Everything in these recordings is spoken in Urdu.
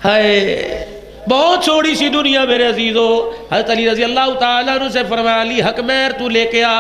ہے بہت چھوڑی سی دنیا میرے عزیزو۔ حضرت علی رضی اللہ تعالیٰ عنہ سے فرمایا علی حق مہر تو لے کے آ،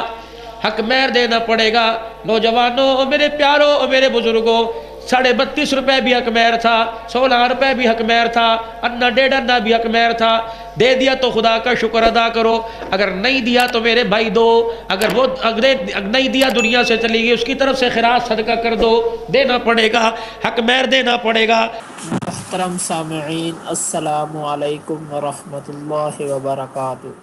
حق مہر دینا پڑے گا۔ نوجوانوں، میرے پیاروں، میرے بزرگوں، 32.5 روپے بھی حق مہر تھا، 16 روپے بھی حق مہر تھا، انا 1.5 انا بھی حق مہر تھا۔ دے دیا تو خدا کا شکر ادا کرو، اگر نہیں دیا تو میرے بھائی دو، اگر وہ نہیں دیا دنیا سے چلی گئی، اس کی طرف سے خیرات صدقہ کر دو، دینا پڑے گا، حق مہر دینا پڑے گا۔ محترم سامعین، السلام علیکم ورحمۃ اللہ وبرکاتہ۔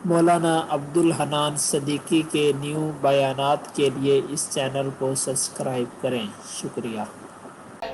مولانا عبدالحنان صدیقی کے نیو بیانات کے لیے اس چینل کو سبسکرائب کریں، شکریہ۔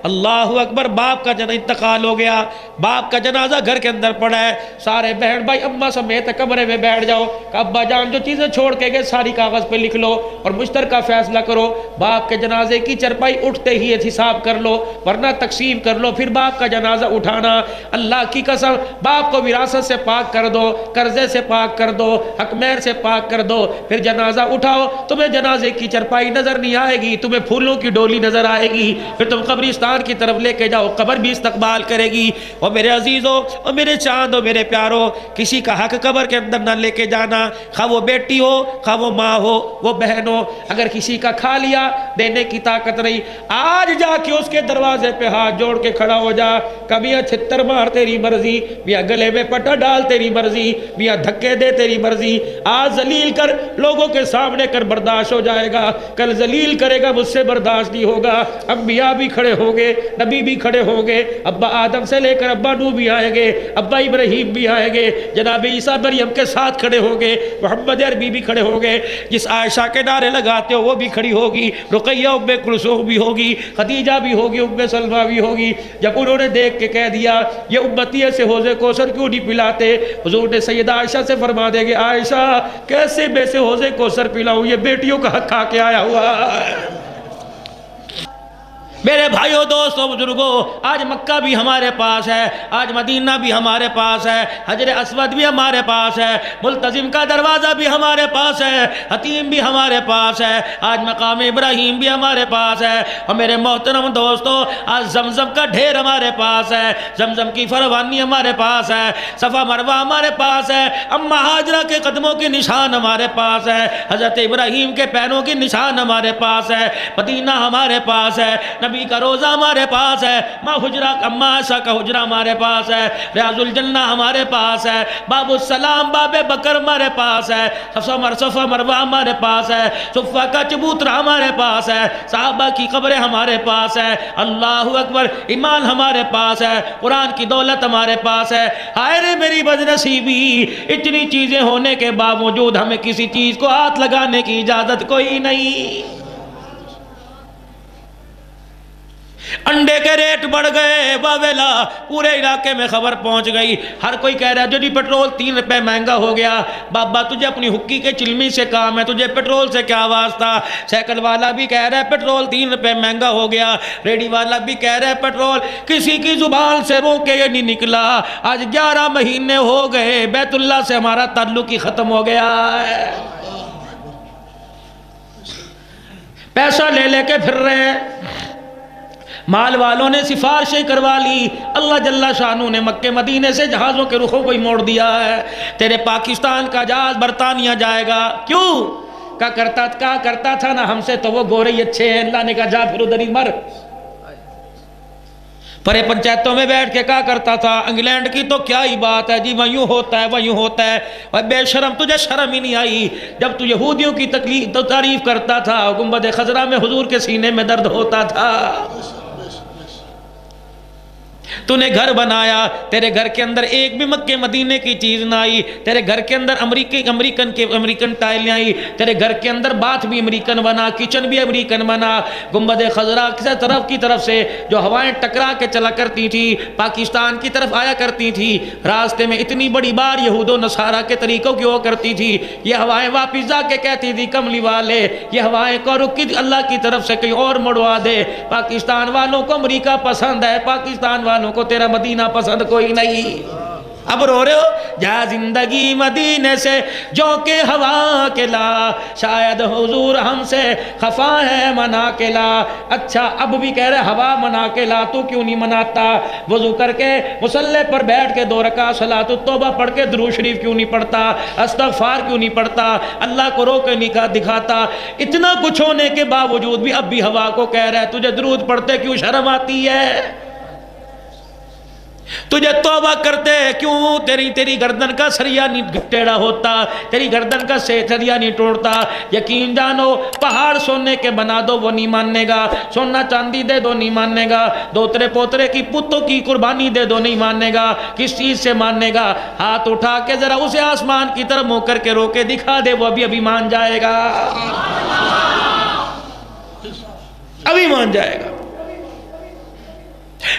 اللہ اکبر، باپ کا انتقال ہو گیا، باپ کا جنازہ گھر کے اندر پڑا ہے، سارے بہن بھائی اماں سمیت کمرے میں بیٹھ جاؤ کہ ابا جان جو چیزیں چھوڑ کے گئے ساری کاغذ پہ لکھ لو اور مشترکہ فیصلہ کرو۔ باپ کے جنازے کی چرپائی اٹھتے ہی حساب کر لو، ورنہ تقسیم کر لو، پھر باپ کا جنازہ اٹھانا۔ اللہ کی قسم، باپ کو وراثت سے پاک کر دو، قرضے سے پاک کر دو، حق مہر سے پاک کر دو، پھر جنازہ اٹھاؤ، تمہیں جنازے کی چرپائی نظر نہیں آئے گی، تمہیں پھولوں کی ڈولی نظر آئے گی، پھر تم قبرستان کی طرف لے کے جاؤ، قبر بھی استقبال کرے گی۔ اور میرے عزیزوں اور میرے چاندوں، میرے پیاروں، کسی کا حق قبر کے اندر نہ لے کے جانا، خواہ وہ بیٹی ہو، خواہ وہ ماں ہو، وہ بہن ہو، اگر کسی کا کھا لیا دینے کی طاقت نہیں، آج جا کے اس کے دروازے پہ ہاتھ جوڑ کے کھڑا ہو جا کہ میاں چھتر مار تیری مرضی، میاں گلے میں پٹا ڈال تیری مرضی، میاں دھکے دے تیری مرضی، آج ذلیل کر، لوگوں کے سامنے کر، برداشت ہو جائے گا، کل ذلیل کرے گا، مجھ سے برداشت نہیں ہوگا۔ انبیاء بھی کھڑے ہوں گے، نبی بھی کھڑے ہوں گے، ابا آدم سے لے کر ابا نوح بھی آئیں گے، ابا ابراہیم بھی آئیں گے، جناب عیسیٰ مریم کے ساتھ کھڑے ہوں گے، محمد عربی بھی کھڑے ہوں گے، جس عائشہ کے نعرے لگاتے ہو وہ بھی کھڑی ہوگی، رقیہ ام کلثوم بھی ہوگی، خدیجہ بھی ہوگی، ام سلمہ بھی ہوگی۔ جب انہوں نے دیکھ کے کہہ دیا یہ امتی سے حوض کوثر کیوں نہیں پلاتے، حضور نے سیدہ عائشہ سے فرما دے گے عائشہ کیسے میں سے حوض کوثر پلاؤں، یہ بیٹیوں کا حق کھا کے آیا ہوا ہے۔ میرے بھائیوں، دوستوں، بزرگوں، آج مکہ بھی ہمارے پاس ہے، آج مدینہ بھی ہمارے پاس ہے، حجر اسود بھی ہمارے پاس ہے، ملتزم کا دروازہ بھی ہمارے پاس ہے، حتیم بھی ہمارے پاس ہے، آج مقام ابراہیم بھی ہمارے پاس ہے، اور میرے محترم دوستوں، آج زمزم کا ڈھیر ہمارے پاس ہے، زمزم کی فروانی ہمارے پاس ہے، صفا مروہ ہمارے پاس ہے، اماں ہاجرہ کے قدموں کے نشان ہمارے پاس ہے، حضرت ابراہیم کے پیروں کے نشان ہمارے پاس ہے، مدینہ ہمارے پاس ہے، نبی کا روزہ ہمارے پاس ہے، ماں حجرہ اماں عائشہ کا حجرہ ہمارے پاس ہے، ریاض الجنہ ہمارے پاس ہے، باب السلام باب بکر ہمارے پاس ہے، صفا مروہ ہمارے پاس ہے، صفہ کا چبوترا ہمارے پاس ہے، صحابہ کی قبریں ہمارے پاس ہے، اللہ اکبر، ایمان ہمارے پاس ہے، قرآن کی دولت ہمارے پاس ہے۔ ہائے رے میری بدنصیبی، اتنی چیزیں ہونے کے باوجود ہمیں کسی چیز کو ہاتھ لگانے کی اجازت کوئی نہیں۔ انڈے کے ریٹ بڑھ گئے، واویلا، پورے علاقے میں خبر پہنچ گئی، ہر کوئی کہہ رہا ہے جو جی پیٹرول 3 روپے مہنگا ہو گیا، بابا تجھے اپنی حکی کے چلمی سے کام ہے، تجھے پیٹرول سے کیا واسطہ؟ سائیکل والا بھی کہہ رہا ہے پیٹرول 3 روپے مہنگا ہو گیا، ریڈی والا بھی کہہ رہا ہے پیٹرول، کسی کی زبان سے رو کے یہ نہیں نکلا، آج 11 مہینے ہو گئے بیت اللہ سے ہمارا تعلق ہی ختم ہو گیا ہے، پیسہ لے لے کے پھر رہے ہیں۔ مال والوں نے سفارشیں کروا لی، اللہ جل شانہ نے مکے مدینے سے جہازوں کے رخوں کو ہی موڑ دیا ہے، تیرے پاکستان کا جہاز برطانیہ جائے گا، کیوں؟ کہا کرتا تھا نا ہم سے تو وہ گورے ہی اچھے ہیں، اللہ نے کہا جا پھر ادھر ہی مر۔ پرے پنچایتوں میں بیٹھ کے کہا کرتا تھا انگلینڈ کی تو کیا ہی بات ہے جی، وہ یوں ہوتا ہے وہ یوں ہوتا ہے، اور بے شرم تجھے شرم ہی نہیں آئی جب تو یہودیوں کی تعریف کرتا تھا، گنبد خضرا میں حضور کے سینے میں درد ہوتا تھا، تو نے گھر بنایا، تیرے گھر کے اندر ایک بھی مکے مدینے کی چیز نہ آئی، تیرے گھر کے اندر امریکن ٹائلیں آئی، تیرے گھر کے اندر باتھ بھی امریکن بنا، کچن بھی امریکن بنا، گنبد خضرا کسی طرف سے جو ہوائیں ٹکرا کے چلا کرتی تھی پاکستان کی طرف آیا کرتی تھی، راستے میں اتنی بڑی بار یہود و نصارہ کے طریقوں کی ہوا کرتی تھی، یہ ہوائیں واپس جا کے کہتی تھی کملی والے یہ ہوائیں کو رک اللہ کی طرف سے کہیں اور مڑوا دے، پاکستان والوں کو امریکہ پسند ہے، پاکستان والوں کو تیرا مدینہ پسند کوئی نہیں۔ اب رو رہے ہو؟ جا زندگی مدینے سے جو کہ ہوا کے لا، شاید حضور ہم سے خفا ہے منا کے لا۔ اچھا اب بھی کہہ رہے ہوا منا کے لا، تو کیوں نہیں مناتا؟ وضو کر کے مصلی پر بیٹھ کے 2 رکعت صلاۃ التوبہ پڑھ کے درود شریف کیوں نہیں پڑھتا؟ استغفار کیوں نہیں پڑھتا؟ اللہ کو رو کے نہیں دکھاتا؟ اتنا کچھ ہونے کے باوجود بھی اب بھی ہوا کو کہہ رہا ہے تجھے درود پڑھتے کیوں شرم آتی ہے؟ تجھے توبہ کرتے کیوں تیری گردن کا سریا نہیں ٹیڑھا ہوتا، تیری گردن کا سریا نہیں ٹوڑتا؟ یقین جانو پہاڑ سونے کے بنا دو وہ نہیں ماننے گا، سونا چاندی دے دو نہیں ماننے گا، دوترے پوترے کی پتوں کی قربانی دے دو نہیں ماننے گا۔ کس چیز سے ماننے گا؟ ہاتھ اٹھا کے ذرا اسے آسمان کی طرف منہ کر کے رو کے دکھا دے، وہ ابھی مان جائے گا، ابھی مان جائے گا۔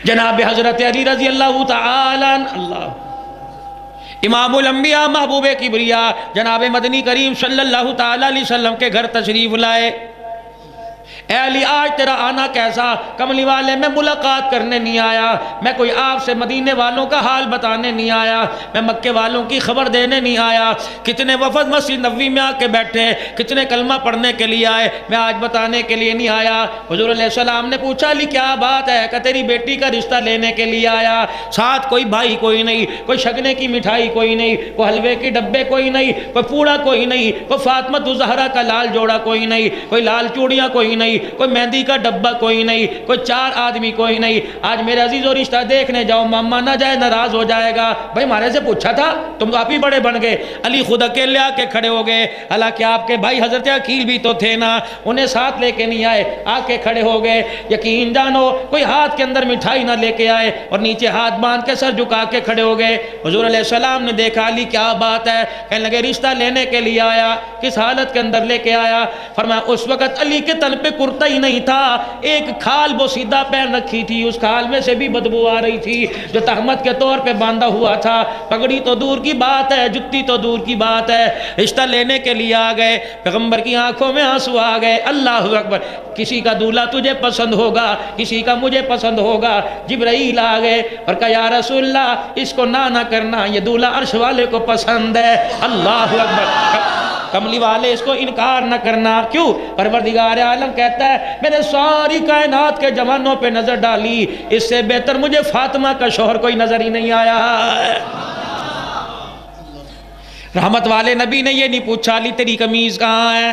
جناب حضرت علی رضی اللہ تعالی عنہ، امام الانبیاء محبوب کبریا جناب مدنی کریم صلی اللہ تعالی علیہ وسلم کے گھر تشریف لائے۔ اے علی آج تیرا آنا کیسا؟ کملی والے میں ملاقات کرنے نہیں آیا، میں کوئی آپ سے مدینے والوں کا حال بتانے نہیں آیا، میں مکے والوں کی خبر دینے نہیں آیا۔ کتنے وفد مسجد نبوی میں آ کے بیٹھے، کتنے کلمہ پڑھنے کے لیے آئے، میں آج بتانے کے لیے نہیں آیا۔ حضور علیہ السلام نے پوچھا علی کیا بات ہے؟ کہ تیری بیٹی کا رشتہ لینے کے لیے آیا، ساتھ کوئی بھائی کوئی نہیں، کوئی شگنے کی مٹھائی کوئی نہیں، کوئی حلوے کی ڈبے کوئی نہیں، کوئی پوڑا کوئی نہیں، کوئی فاطمہ الزہرا کا لال جوڑا کوئی نہیں، کوئی لال چوڑیاں کوئی نہیں، کوئی مہندی کا ڈبہ کوئی نہیں، کوئی 4 آدمی کوئی نہیں۔ آج میرے عزیزو رشتہ دیکھنے جاؤ، ماما نہ جائے ناراض ہو جائے گا، بھائی ہمارے سے پوچھا تھا، تم تو آپ ہی بڑے بن گئے۔ علی خود اکیلے آ کے کھڑے ہو گئے، حالانکہ آپ کے بھائی حضرت عقیل بھی تو تھے نا، انہیں ساتھ لے کے نہیں آئے، آ کے کھڑے ہو گئے۔ یقین جانو کوئی ہاتھ کے اندر مٹھائی نہ لے کے آئے اور نیچے ہاتھ باندھ کے سر جھکا کے کھڑے ہو گئے۔ حضور علیہ السلام نے دیکھا علی کیا بات ہے؟ کہنے لگے رشتہ لینے کے لیے آیا، کس حالت کے اندر لے کے آیا؟ فرمایا اس وقت علی کے تن پہ کرتا ہی نہیں تھا، ایک کھال بوسیدہ پہن رکھی تھی، اس کھال میں سے بھی بدبو آ رہی تھی جو تہمت کے طور پہ باندھا ہوا تھا، پگڑی تو دور کی بات ہے، جتی تو دور کی بات ہے۔ رشتہ لینے کے لیے آ گئے، پیغمبر کی آنکھوں میں آنسو آ گئے۔ اللہ اکبر، کسی کا دولہا تجھے پسند ہوگا، کسی کا مجھے پسند ہوگا۔ جبرائیل آ گئے اور کہا یا رسول اللہ اس کو نہ کرنا، یہ دولہا عرش والے کو پسند ہے۔ اللہ اکبر، کملی والے اس کو انکار نہ کرنا۔ کیوں؟ پروردگار عالم کہتا ہے میں نے ساری کائنات کے جوانوں پہ نظر ڈالی، اس سے بہتر مجھے فاطمہ کا شوہر کوئی نظر ہی نہیں آیا۔ رحمت والے نبی نے یہ نہیں پوچھا علی تیری قمیض کہاں ہے؟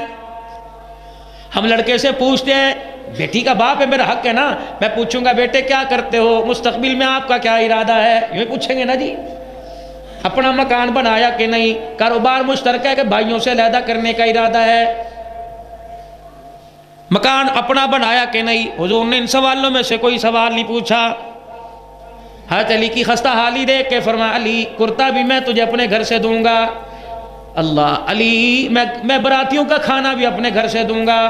ہم لڑکے سے پوچھتے ہیں بیٹی کا باپ ہے میرا حق ہے نا، میں پوچھوں گا بیٹے کیا کرتے ہو، مستقبل میں آپ کا کیا ارادہ ہے، یوں پوچھیں گے نا جی۔ اپنا مکان بنایا کہ نہیں، کاروبار مشترکہ ہے کہ بھائیوں سے علیحدہ کرنے کا ارادہ ہے، مکان اپنا بنایا کہ نہیں۔ حضور نے ان سوالوں میں سے کوئی سوال نہیں پوچھا۔ حضرت علی کی خستہ حالی دیکھ کے فرمایا علی کرتا بھی میں تجھے اپنے گھر سے دوں گا۔ اللہ علی میں براتیوں کا کھانا بھی اپنے گھر سے دوں گا۔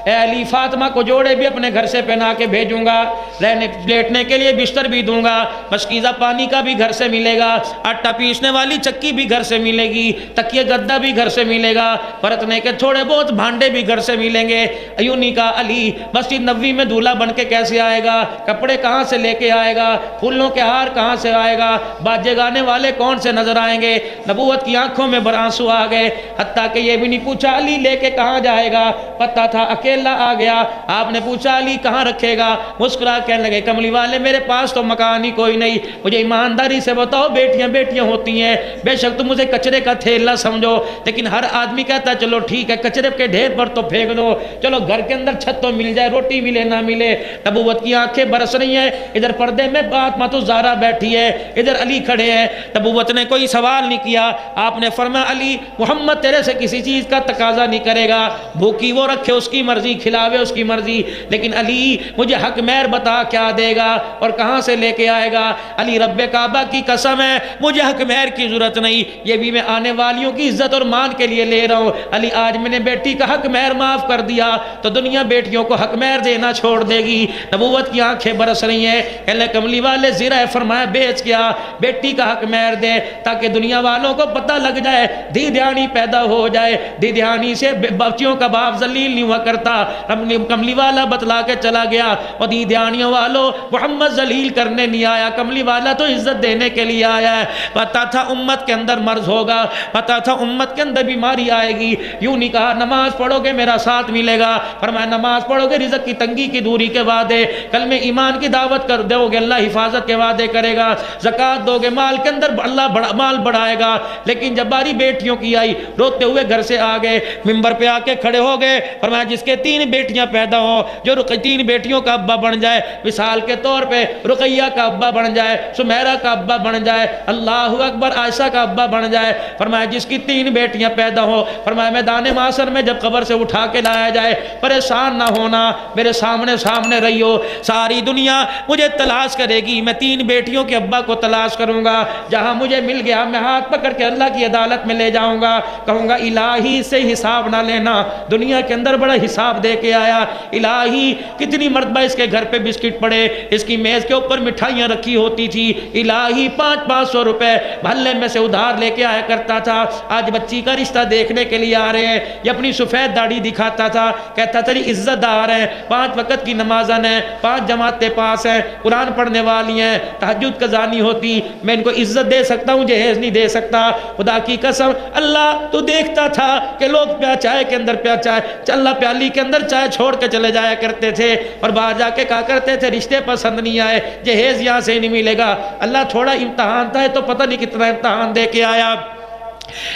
اے علی فاطمہ کو جوڑے بھی اپنے گھر سے پہنا کے بھیجوں گا، لیٹنے کے لیے بستر بھی دوں گا، مشکیزہ پانی کا بھی گھر سے ملے گا، آٹا پیسنے والی چکی بھی گھر سے ملے گی، تکیہ گدا بھی گھر سے ملے گا، پرتنے کے تھوڑے بہت بھانڈے بھی گھر سے ملیں گے۔ ایونی کا علی مسجد نبوی میں دولہا بن کے کیسے آئے گا؟ کپڑے کہاں سے لے کے آئے گا؟ پھولوں کے ہار کہاں سے آئے گا؟ باجے گانے والے کون سے نظر آئیں گے؟ نبوت کی آنکھوں میں برآنسو آ گئے، حتیٰ کہ یہ بھی نہیں پوچھا علی لے کے کہاں جائے گا، پتہ تھا اکیلا آ گیا۔ آپ نے پوچھا علی کہاں رکھے گا؟ مسکرا کہنے لگے کملی والے میرے پاس تو مکان ہی کوئی نہیں، مجھے ایمانداری سے بتاؤ بیٹیاں بیٹیاں ہوتی ہیں، بے شک تم مجھے کچرے کا تھیلا سمجھو، لیکن ہر آدمی کہتا ہے چلو ٹھیک ہے کچرے کے ڈھیر پر تو پھینک دو، چلو گھر کے اندر چھت تو مل جائے، روٹی ملے نہ ملے۔ نبوت کی آنکھیں برس رہی ہیں، ادھر پردے میں فاطمہ الزہرا بیٹھی ہے، ادھر علی کھڑے ہیں۔ نبوت نے کوئی سوال نہیں کیا، آپ نے فرمایا علی محمد تیرے سے کسی چیز کا تقاضا نہیں کرے گا، بھوکی وہ رکھے اس کی مرضی، کھلاوے اس کی مرضی، لیکن علی مجھے حق مہر بتا کیا دے گا اور کہاں سے لے کے آئے گا؟ علی رب کعبہ کی قسم ہے مجھے حق مہر کی ضرورت نہیں، یہ بھی میں آنے والیوں کی عزت اور مان کے لیے لے رہا ہوں۔ علی آج میں نے بیٹی کا حق مہر معاف کر دیا تو دنیا بیٹیوں کو حق مہر دینا چھوڑ دے گی۔ نبوت کی آنکھیں برس رہی ہیں، اللہ کملی والے زرہ فرمایا بیچ کیا بیٹی کا حق مہر دے تاکہ دنیا والوں کو پتہ لگ جائے، دیدیانی پیدا ہو جائے، دیدیانی سے بچیوں کا باپ ذلیل نہیں ہوا کرتا، تھا۔ کملی والا بتلا کے چلا گیا، اور دیدیانیوں والوں محمد ذلیل کرنے نہیں آیا، کملی والا تو عزت دینے کے لیے آیا ہے۔ پتا تھا امت کے اندر مرض ہوگا، پتا تھا امت کے اندر بیماری آئے گی، یوں نہیں کہا نماز پڑھو گے میرا ساتھ ملے گا، فرمایا نماز پڑھو گے رزق کی تنگی کی دوری کے وعدے، کلمہ ایمان کی دعوت کر دو گے اللہ حفاظت کے وعدے کرے گا، زکوٰۃ دو گے مال کے اندر اللہ مال بڑھائے گا۔ لیکن جب باری بیٹیوں کی آئی، روتے ہوئے گھر سے آ گئے، ممبر پہ آ کے کھڑے ہو گئے، فرمایا جس کے 3 بیٹیاں پیدا ہوں، جو 3 بیٹیوں کا ابا بن جائے، مثال کے طور پہ رقیہ کا ابا بن جائے، سمیرہ کا ابا بن جائے، اللہ اکبر، عائشہ کا ابا بن جائے، فرمایا جس کی 3 بیٹیاں پیدا ہوں، فرمایا میدان محشر میں جب قبر سے اٹھا کے لایا جائے، پریشان نہ ہونا، میرے سامنے رہیو، ساری دنیا مجھے تلاش کرے گی، میں 3 بیٹیوں کے ابا کو تلاش کروں گا، جہاں مجھے مل گیا میں ہاتھ پکڑ کے اللہ کی عدالت میں لے جاؤں گا، کہوں گا الہی سے حساب نہ لینا، دنیا کے اندر بڑا حساب دے کے آیا، الہی کتنی مرتبہ اس کے گھر پہ بسکٹ پڑے، اس کی میز کے اوپر مٹھائیاں رکھی ہوتی تھی، الہی 500 روپے محلے میں سے ادھار لے کے آیا کرتا تھا، آج بچی کا رشتہ دیکھنے کے لیے آ رہے ہیں، یہ اپنی سفید داڑھی دکھاتا تھا، کہتا تیری عزت دار ہے، 5 وقت کی نمازن ہیں، 5 جماعتیں پاس ہیں، قرآن پڑھنے والی ہیں، تہجد قضا نہیں ہوتی، میں ان کو عزت دے سکتا ہوں، جہیز نہیں دے سکتا، خدا کی قسم اللہ تو دیکھتا تھا کہ لوگ چائے کے اندر چائے اللہ پیالی کے اندر چائے چھوڑ کے چلے جایا کرتے تھے، اور باہر جا کے کہا کرتے تھے رشتے پسند نہیں آئے، جہیز یہاں سے نہیں ملے گا، اللہ تھوڑا امتحان تھا تو پتہ نہیں کتنا امتحان دے کے آیا۔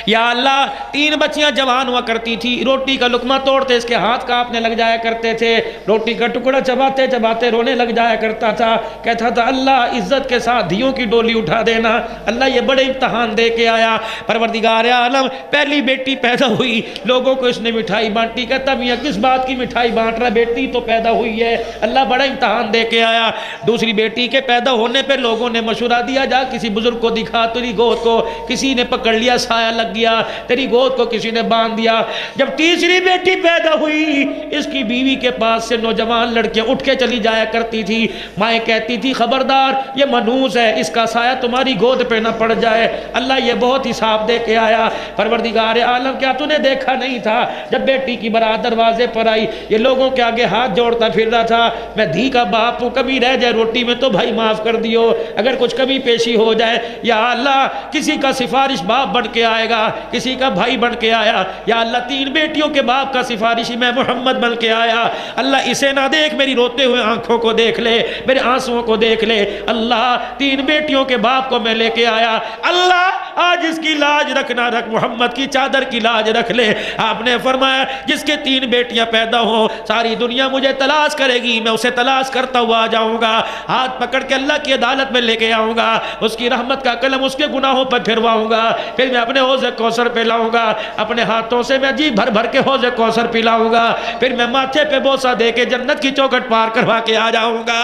یا اللہ 3 بچیاں جوان ہوا کرتی تھی، روٹی کا لقمہ توڑتے اس کے ہاتھ کانپنے لگ جایا کرتے تھے، روٹی کا ٹکڑا چباتے چباتے رونے لگ جایا کرتا تھا، کہتا تھا اللہ عزت کے ساتھ دھیوں کی ڈولی اٹھا دینا، اللہ یہ بڑے امتحان دے کے آیا۔ پروردگار عالم پہلی بیٹی پیدا ہوئی، لوگوں کو اس نے مٹھائی بانٹی، کہتا میاں کس بات کی مٹھائی بانٹ رہا، بیٹی تو پیدا ہوئی ہے، اللہ بڑا امتحان دے کے آیا۔ دوسری بیٹی کے پیدا ہونے پہ لوگوں نے مشورہ دیا جا کسی بزرگ کو دکھا تیری گود کو، کسی نے پکڑ لیا سایہ لگ گیا، تیری گود کو کسی نے باندھ دیا۔ جب تیسری بیٹی پیدا ہوئی، اس کی بیوی کے پاس سے نوجوان لڑکیاں اٹھ کے چلی جایا کرتی تھی، مائیں کہتی تھی خبردار یہ منحوس ہے، اس کا سایہ تمہاری گود پہ نہ پڑ جائے، اللہ یہ بہت حساب دے کے آیا۔ پروردگار عالم کیا تو نے دیکھا نہیں تھا جب بیٹی کی برات دروازے پر آئی، یہ لوگوں کے آگے ہاتھ جوڑتا پھر رہا تھا، میں دھی کا باپ ہوں، کبھی رہ جائے روٹی میں تو بھائی معاف کر دیو، اگر کچھ کمی پیشی ہو جائے، یا اللہ کسی کا سفارش باپ بن کے آئے گا، کسی کا بھائی بن کے آیا، یا اللہ 3 بیٹیوں کے باپ کا سفارشی میں محمد بن کے آیا، اللہ اسے نہ دیکھ میری روتے ہوئے آنکھوں کو دیکھ لے، میرے آنسوؤں کو دیکھ لے، اللہ 3 بیٹیوں کے باپ کو میں لے کے آیا، اللہ آج اس کی لاج رکھنا رکھ، محمد کی چادر کی لاج رکھ لے۔ آپ نے فرمایا جس کے 3 بیٹیاں پیدا ہوں ساری دنیا مجھے تلاش کرے گی، میں اسے تلاش کرتا ہوا آ جاؤں گا، ہاتھ پکڑ کے اللہ کی عدالت میں لے کے آؤں گا، اس کی رحمت کا قلم اس کے گناہوں پر پھرواؤں گا، پھر میں اپنے حوض کوثر پلاؤں گا، اپنے ہاتھوں سے میں جی بھر بھر کے حوض کوثر پلاؤں گا، پھر میں ماتھے پہ بوسہ دے کے جنت کی چوکھٹ پار کروا کے آ جاؤں گا۔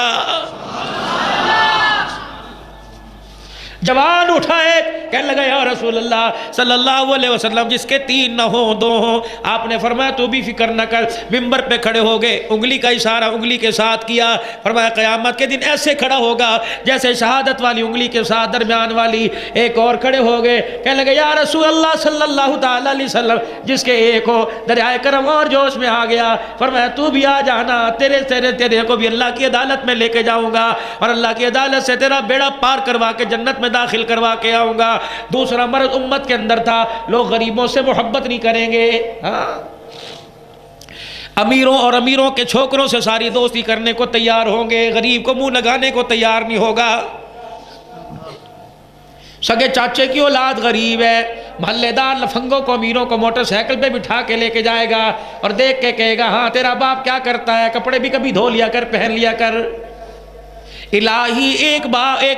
جوان اٹھائے کہنے لگا یا رسول اللہ صلی اللہ علیہ وسلم جس کے 3 نہ ہوں 2 ہوں، آپ نے فرمایا تو بھی فکر نہ کر، ممبر پہ کھڑے ہو گئے، انگلی کا اشارہ انگلی کے ساتھ کیا، فرمایا قیامت کے دن ایسے کھڑا ہوگا جیسے شہادت والی انگلی کے ساتھ درمیان والی، ایک اور کھڑے ہو گئے کہنے لگے یا رسول اللہ صلی اللہ تعالی علیہ وسلم جس کے ایک ہو، دریائے کرم اور جوش میں آ گیا، فرمایا تو بھی آ جانا، تیرے کو بھی اللہ کی عدالت میں لے کے جاؤں گا، اور اللہ کی عدالت سے تیرا بیڑا پار کروا کے جنت میں داخل کروا کے آؤں گا۔ دوسرا مرض امت کے اندر تھا، لوگ غریبوں سے محبت نہیں کریں گے، ہاں امیروں اور امیروں کے چھوکروں سے ساری دوستی کرنے کو تیار ہوں گے، غریب کو منہ لگانے کو تیار نہیں ہوگا۔ سگے چاچے کی اولاد غریب ہے، محلے دار لفنگوں کو امیروں کو موٹر سائیکل پہ بٹھا کے لے کے جائے گا اور دیکھ کے کہے گا ہاں تیرا باپ کیا کرتا ہے، کپڑے بھی کبھی دھو لیا کر، پہن لیا کر۔ الہی ایک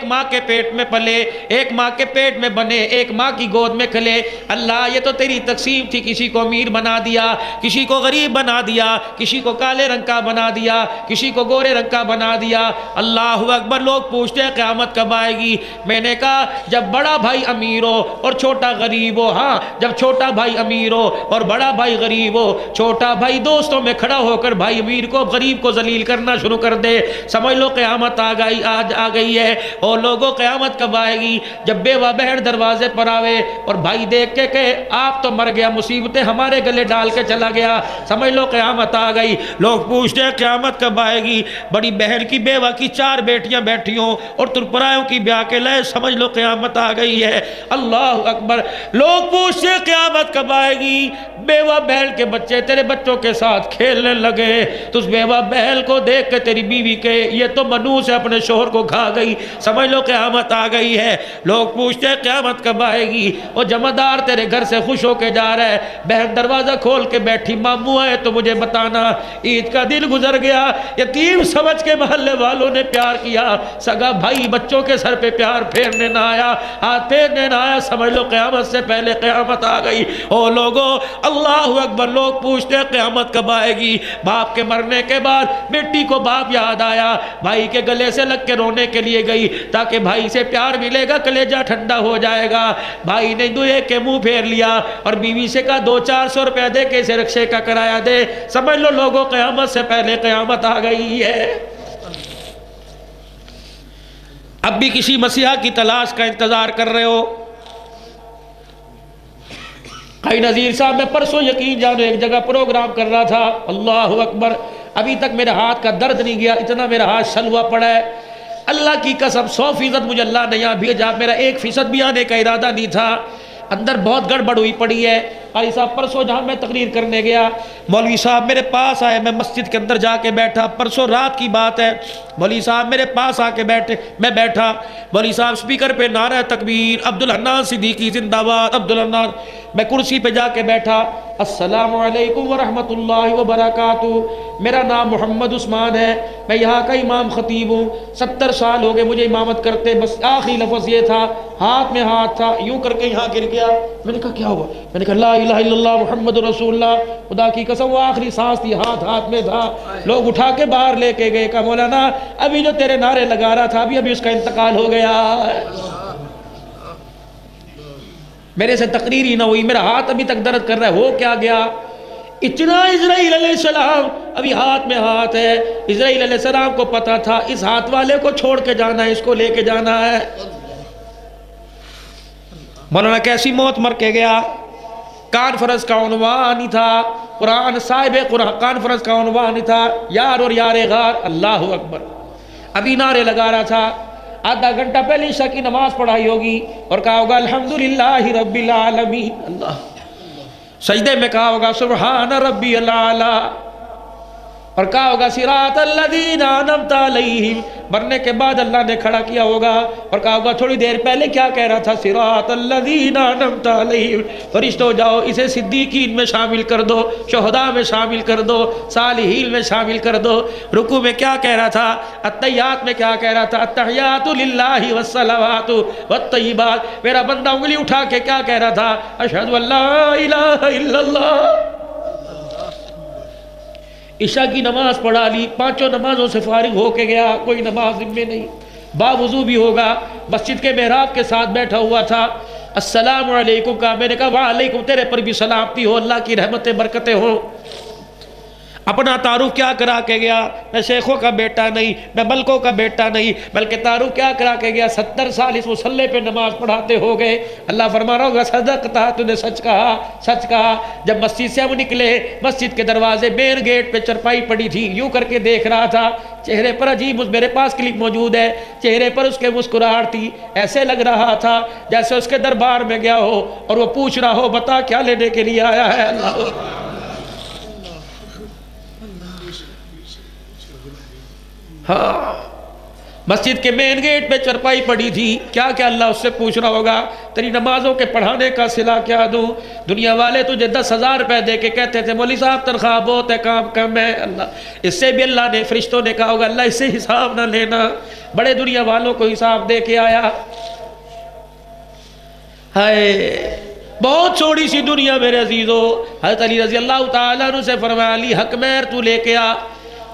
ماں کے پیٹ میں پلے، ایک ماں کے پیٹ میں بنے، ایک ماں کی گود میں کھلے، اللہ یہ تو تیری تقسیم تھی، کسی کو امیر بنا دیا، کسی کو غریب بنا دیا، کسی کو کالے رنگ کا بنا دیا، کسی کو گورے رنگ کا بنا دیا۔ اللہ اکبر، لوگ پوچھتے ہیں قیامت کب آئے گی؟ میں نے کہا جب بڑا بھائی امیر ہو اور چھوٹا غریب ہو، ہاں جب چھوٹا بھائی امیر ہو اور بڑا بھائی غریب ہو، چھوٹا بھائی دوستوں میں کھڑا ہو کر بھائی امیر کو غریب کو ذلیل کرنا شروع کر دے، سمجھ لو قیامت آ گئی۔ برائی آج آ گئی ہے۔ اور لوگوں قیامت کب آئے گی؟ جب بیوہ بہن دروازے پر آوے اور بھائی دیکھ کے کہ آپ تو مر گیا، مصیبتیں ہمارے گلے ڈال کے چلا گیا، سمجھ لو قیامت آ گئی۔ لوگ پوچھتے ہیں قیامت کب آئے گی؟ بڑی بہن کی بیوہ کی 4 بیٹیاں بیٹھی ہوں اور ترپرائیوں کی بیاہ کے لئے، سمجھ لو قیامت آ گئی ہے۔ اللہ اکبر۔ لوگ پوچھتے ہیں قیامت کب آئے گی؟ بیوہ بہن کے بچے تیرے بچوں کے ساتھ کھیلنے لگے تو اس بیوہ بہن کو دیکھ کے تیری بیوی کے یہ تو منوس ہے اپنے شوہر کو کھا گئی، سمجھ لو قیامت آ گئی ہے۔ لوگ پوچھتے ہیں قیامت کب آئے گی؟ وہ جمعدار تیرے گھر سے خوش ہو کے جا رہا ہے، بہن دروازہ کھول کے بیٹھی، ماموں آئے تو مجھے بتانا، عید کا دن گزر گیا، یتیم سمجھ کے محلے والوں نے پیار کیا، سگا بھائی بچوں کے سر پہ پیار پھیرنے نہ آیا، ہاتھ پھیرنے نہ آیا، سمجھ لو قیامت سے پہلے قیامت آ گئی۔ او لوگوں اللہ اکبر۔ لوگ پوچھتے ہیں قیامت کب آئے گی؟ باپ کے مرنے کے بعد بیٹی کو باپ یاد آیا، بھائی کے گلے سے لگ کے رونے کے لیے گئی تاکہ بھائی سے پیار ملے گا، کلیجہ ٹھنڈا ہو جائے گا۔ بھائی نے دوئے کے منہ پھیر لیا اور بیوی سے کہا 200-400 روپے دے کے اسے رکشے کا کرایہ دے۔ سمجھ لو لوگوں قیامت سے پہلے قیامت آ گئی ہے۔ اب بھی کسی مسیحا کی تلاش کا انتظار کر رہے ہو؟ قائی نذیر صاحب میں پرسوں یقین جانو ایک جگہ پروگرام کر رہا تھا، اللہ اکبر، ابھی تک میرے ہاتھ کا درد نہیں گیا، اتنا میرا ہاتھ شل ہوا پڑا ہے۔ اللہ کی قسم 100% مجھے اللہ نے یہاں بھیجا، میرا 1% بھی آنے کا ارادہ نہیں تھا، اندر بہت گڑبڑ ہوئی پڑی ہے۔ قاری صاحب پرسوں جہاں میں تقریر کرنے گیا، مولوی صاحب میرے پاس آئے، میں مسجد کے اندر جا کے بیٹھا، پرسوں رات کی بات ہے، مولوی صاحب میرے پاس آ کے بیٹھے، میں بیٹھا، مولوی صاحب سپیکر پہ نعرہ تکبیر، عبدالحنان صدیقی زندہ باد، عبدالحنان، میں کرسی پہ جا کے بیٹھا، السلام علیکم ورحمۃ اللہ وبرکاتہ، میرا نام محمد عثمان ہے، میں یہاں کا امام خطیب ہوں، 70 سال ہو گئے مجھے امامت کرتے، بس آخری لفظ یہ تھا، ہاتھ میں ہاتھ تھا، یوں کر کے یہاں گر گیا۔ میں نے کہا کیا ہوا؟ میں نے کہا لا الہ الا اللہ محمد رسول اللہ، خدا کی قسم وہ آخری سانس تھی، ہاتھ میں تھا۔ لوگ اٹھا کے باہر لے کے گئے، کہا مولانا ابھی جو تیرے نعرے لگا رہا تھا ابھی اس کا انتقال ہو گیا۔ میرے سے تقریر ہی نہ ہوئی، میرا ہاتھ ابھی تک درد کر رہا ہے، ہو کیا گیا؟ اتنا اسرائیل علیہ السلام ابھی ہاتھ میں ہاتھ ہے، اسرائیل علیہ السلام کو پتا تھا اس ہاتھ والے کو چھوڑ کے جانا ہے، اس کو لے کے جانا ہے۔ مولانا کیسی موت مر کے گیا؟ کانفرنس کا عنوان ہی تھا، قرآن صاحب قرآن، کانفرنس کا عنوان ہی تھا یار اور یار غار، اللہ اکبر۔ ابھی نعرے لگا رہا تھا، آدھا گھنٹہ پہلے عشاء کی نماز پڑھائی ہوگی اور کہا ہوگا الحمدللہ رب العالمین، اللہ، سجدے میں کہا ہوگا سبحان ربی الاعلیٰ، اور کہا ہوگا صراط الذین انعمت علیہم، مرنے کے بعد اللہ نے کھڑا کیا ہوگا اور کہا ہوگا تھوڑی دیر پہلے کیا کہہ رہا تھا، صراط الذین انعمت علیہم، فرشتوں جاؤ اسے صدیقین میں شامل کر دو، شہداء میں شامل کر دو، صالحین میں شامل کر دو۔ رکوع میں کیا کہہ رہا تھا، التحیات میں کیا کہہ رہا تھا، التحیات للہ والصلوات والطیبات، میرا بندہ انگلی اٹھا کے کیا کہہ رہا تھا، اشہد ان لا الہ الا اللہ۔ عشاء کی نماز پڑھا لی، 5 نمازوں سے فارغ ہو کے گیا، کوئی نماز ذمے نہیں، باوضو بھی ہوگا، مسجد کے محراب کے ساتھ بیٹھا ہوا تھا، السلام علیکم کہا، میں نے کہا وعلیکم، تیرے پر بھی سلامتی ہو، اللہ کی رحمتیں برکتیں ہوں۔ اپنا تعارف کیا کرا کے گیا، میں شیخوں کا بیٹا نہیں، میں ملکوں کا بیٹا نہیں، بلکہ تعارف کیا کرا کے گیا، 70 سال اس مصلے پہ نماز پڑھاتے ہو گئے، اللہ فرما رہا ہوگا صدقتا، تو نے سچ کہا، سچ کہا۔ جب مسجد سے ہم نکلے، مسجد کے دروازے مین گیٹ پہ چرپائی پڑی تھی، یوں کر کے دیکھ رہا تھا، چہرے پر عجیب، میرے پاس کلپ موجود ہے، چہرے پر اس کے مسکراہٹ تھی، ایسے لگ رہا تھا جیسے اس کے دربار میں گیا ہو اور وہ پوچھ رہا ہو بتا کیا لینے کے لیے آیا ہے۔ اللہ ہاں، مسجد کے مین گیٹ پہ چرپائی پڑی تھی، کیا کیا اللہ اس سے پوچھ رہا ہوگا، تیری نمازوں کے پڑھانے کا صلہ کیا دوں؟ دنیا والے تجھے 10,000 روپے دے کے کہتے تھے مولوی صاحب تنخواہ بہت ہے، کام کم ہے، اللہ اس سے بھی اللہ نے، فرشتوں نے کہا ہوگا اللہ اس سے حساب نہ لینا، بڑے دنیا والوں کو حساب دے کے آیا۔ ہائے بہت چھوڑی سی دنیا میرے عزیزو۔ حضرت علی رضی اللہ تعالیٰ عنہ سے فرمایا علی حق مہر تو لے کے آ،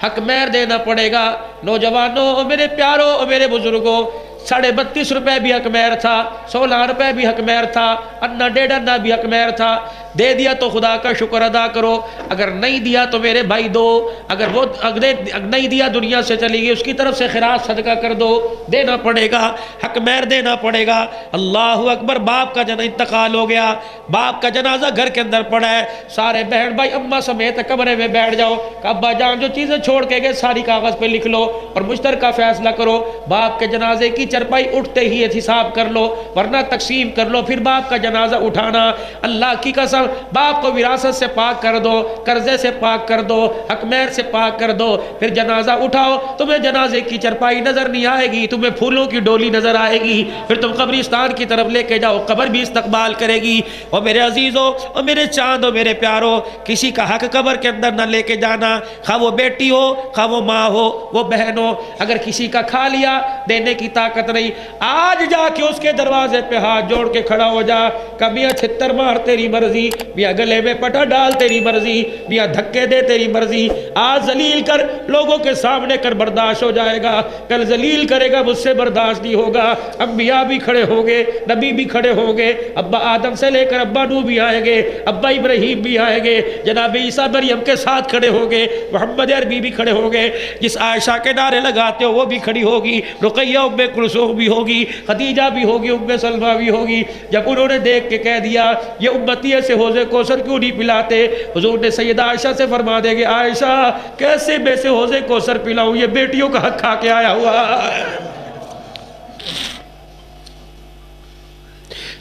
حق مہر دینا پڑے گا۔ نوجوانوں، میرے پیاروں، میرے بزرگوں، 32.5 روپے بھی حق مہر تھا، 16 روپے بھی حق مہر تھا، انا 1.5 انا بھی حق مہر تھا۔ دے دیا تو خدا کا شکر ادا کرو، اگر نہیں دیا تو میرے بھائی دو، اگر وہ نہیں دیا دنیا سے چلی گئی اس کی طرف سے خیرات صدقہ کر دو، دینا پڑے گا، حق مہر دینا پڑے گا۔ اللہ اکبر، باپ کا انتقال ہو گیا، باپ کا جنازہ گھر کے اندر پڑا ہے، سارے بہن بھائی اماں سمیت کمرے میں بیٹھ جاؤ کہ ابا جان جو چیزیں چھوڑ کے گئے ساری کاغذ پہ لکھ لو اور مشترکہ فیصلہ کرو، باپ کے جنازے کی چرپائی اٹھتے ہی حساب کر لو ورنہ تقسیم کر لو، پھر باپ کا جنازہ اٹھانا۔ اللہ کی قسم، باپ کو وراثت سے پاک کر دو، قرضے سے پاک کر دو، حق مہر سے پاک کر دو، پھر جنازہ اٹھاؤ، تمہیں جنازے کی چرپائی نظر نہیں آئے گی، تمہیں پھولوں کی ڈولی نظر آئے گی، پھر تم قبرستان کی طرف لے کے جاؤ، قبر بھی استقبال کرے گی۔ اور میرے عزیزوں اور میرے چاندوں، میرے پیاروں، کسی کا حق قبر کے اندر نہ لے کے جانا، خواہ وہ بیٹی ہو، خواہ وہ ماں ہو، وہ بہن ہو، اگر کسی کا کھا لیا دینے کی طاقت نہیں، آج جا کے اس کے دروازے پہ ہاتھ جوڑ کے کھڑا ہو جا کہ میاں چھتر مار تیری مرضی، میاں گلے میں پٹا ڈال تیری مرضی، میاں دھکے دے تیری مرضی، آج ذلیل کر لوگوں کے سامنے کر برداشت ہو جائے گا، کل ذلیل کرے گا مجھ سے برداشت نہیں ہوگا۔ انبیاء بھی کھڑے ہوں گے، نبی بھی کھڑے ہوں گے، ابا آدم سے لے کر ابا نوح بھی آئیں گے، ابا ابراہیم بھی آئیں گے، جناب عیسیٰ مریم کے ساتھ کھڑے ہوں گے، محمد عربی بھی کھڑے ہوں گے، جس عائشہ کے نعرے لگاتے ہو وہ بھی کھڑی ہوگی، رقیہ ام کلثوم بھی ہوگی، خدیجہ بھی ہوگی، ام سلمہ بھی ہوگی۔ جب انہوں نے دیکھ کے کہہ دیا یہ امتی سے حوض کوثر کیوں نہیں پلاتے، حضور نے سیدہ عائشہ سے فرما دے گے عائشہ کیسے میں سے حوض کوثر پلاؤں، یہ بیٹیوں کا حق کھا کے آیا ہوا ہے۔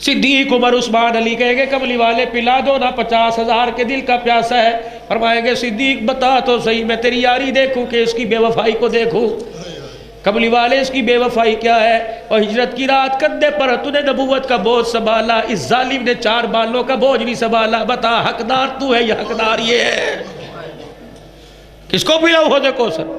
صدیق عمر عثمان علی کہیں گے کملی والے پلا دو نا، 50,000 کے دل کا پیاسا ہے۔ فرمائیں گے صدیق بتا تو صحیح، میں تیری یاری دیکھوں کہ اس کی بے وفائی کو دیکھوں۔ کملی والے اس کی بے وفائی کیا ہے؟ اور ہجرت کی رات کندھے پر تو نے نبوت کا بوجھ سنبھالا، اس ظالم نے 4 بالوں کا بوجھ نہیں سنبھالا، بتا حقدار تو ہے یا حقدار یہ ہے؟ کس کو پلاؤ حوض کوثر؟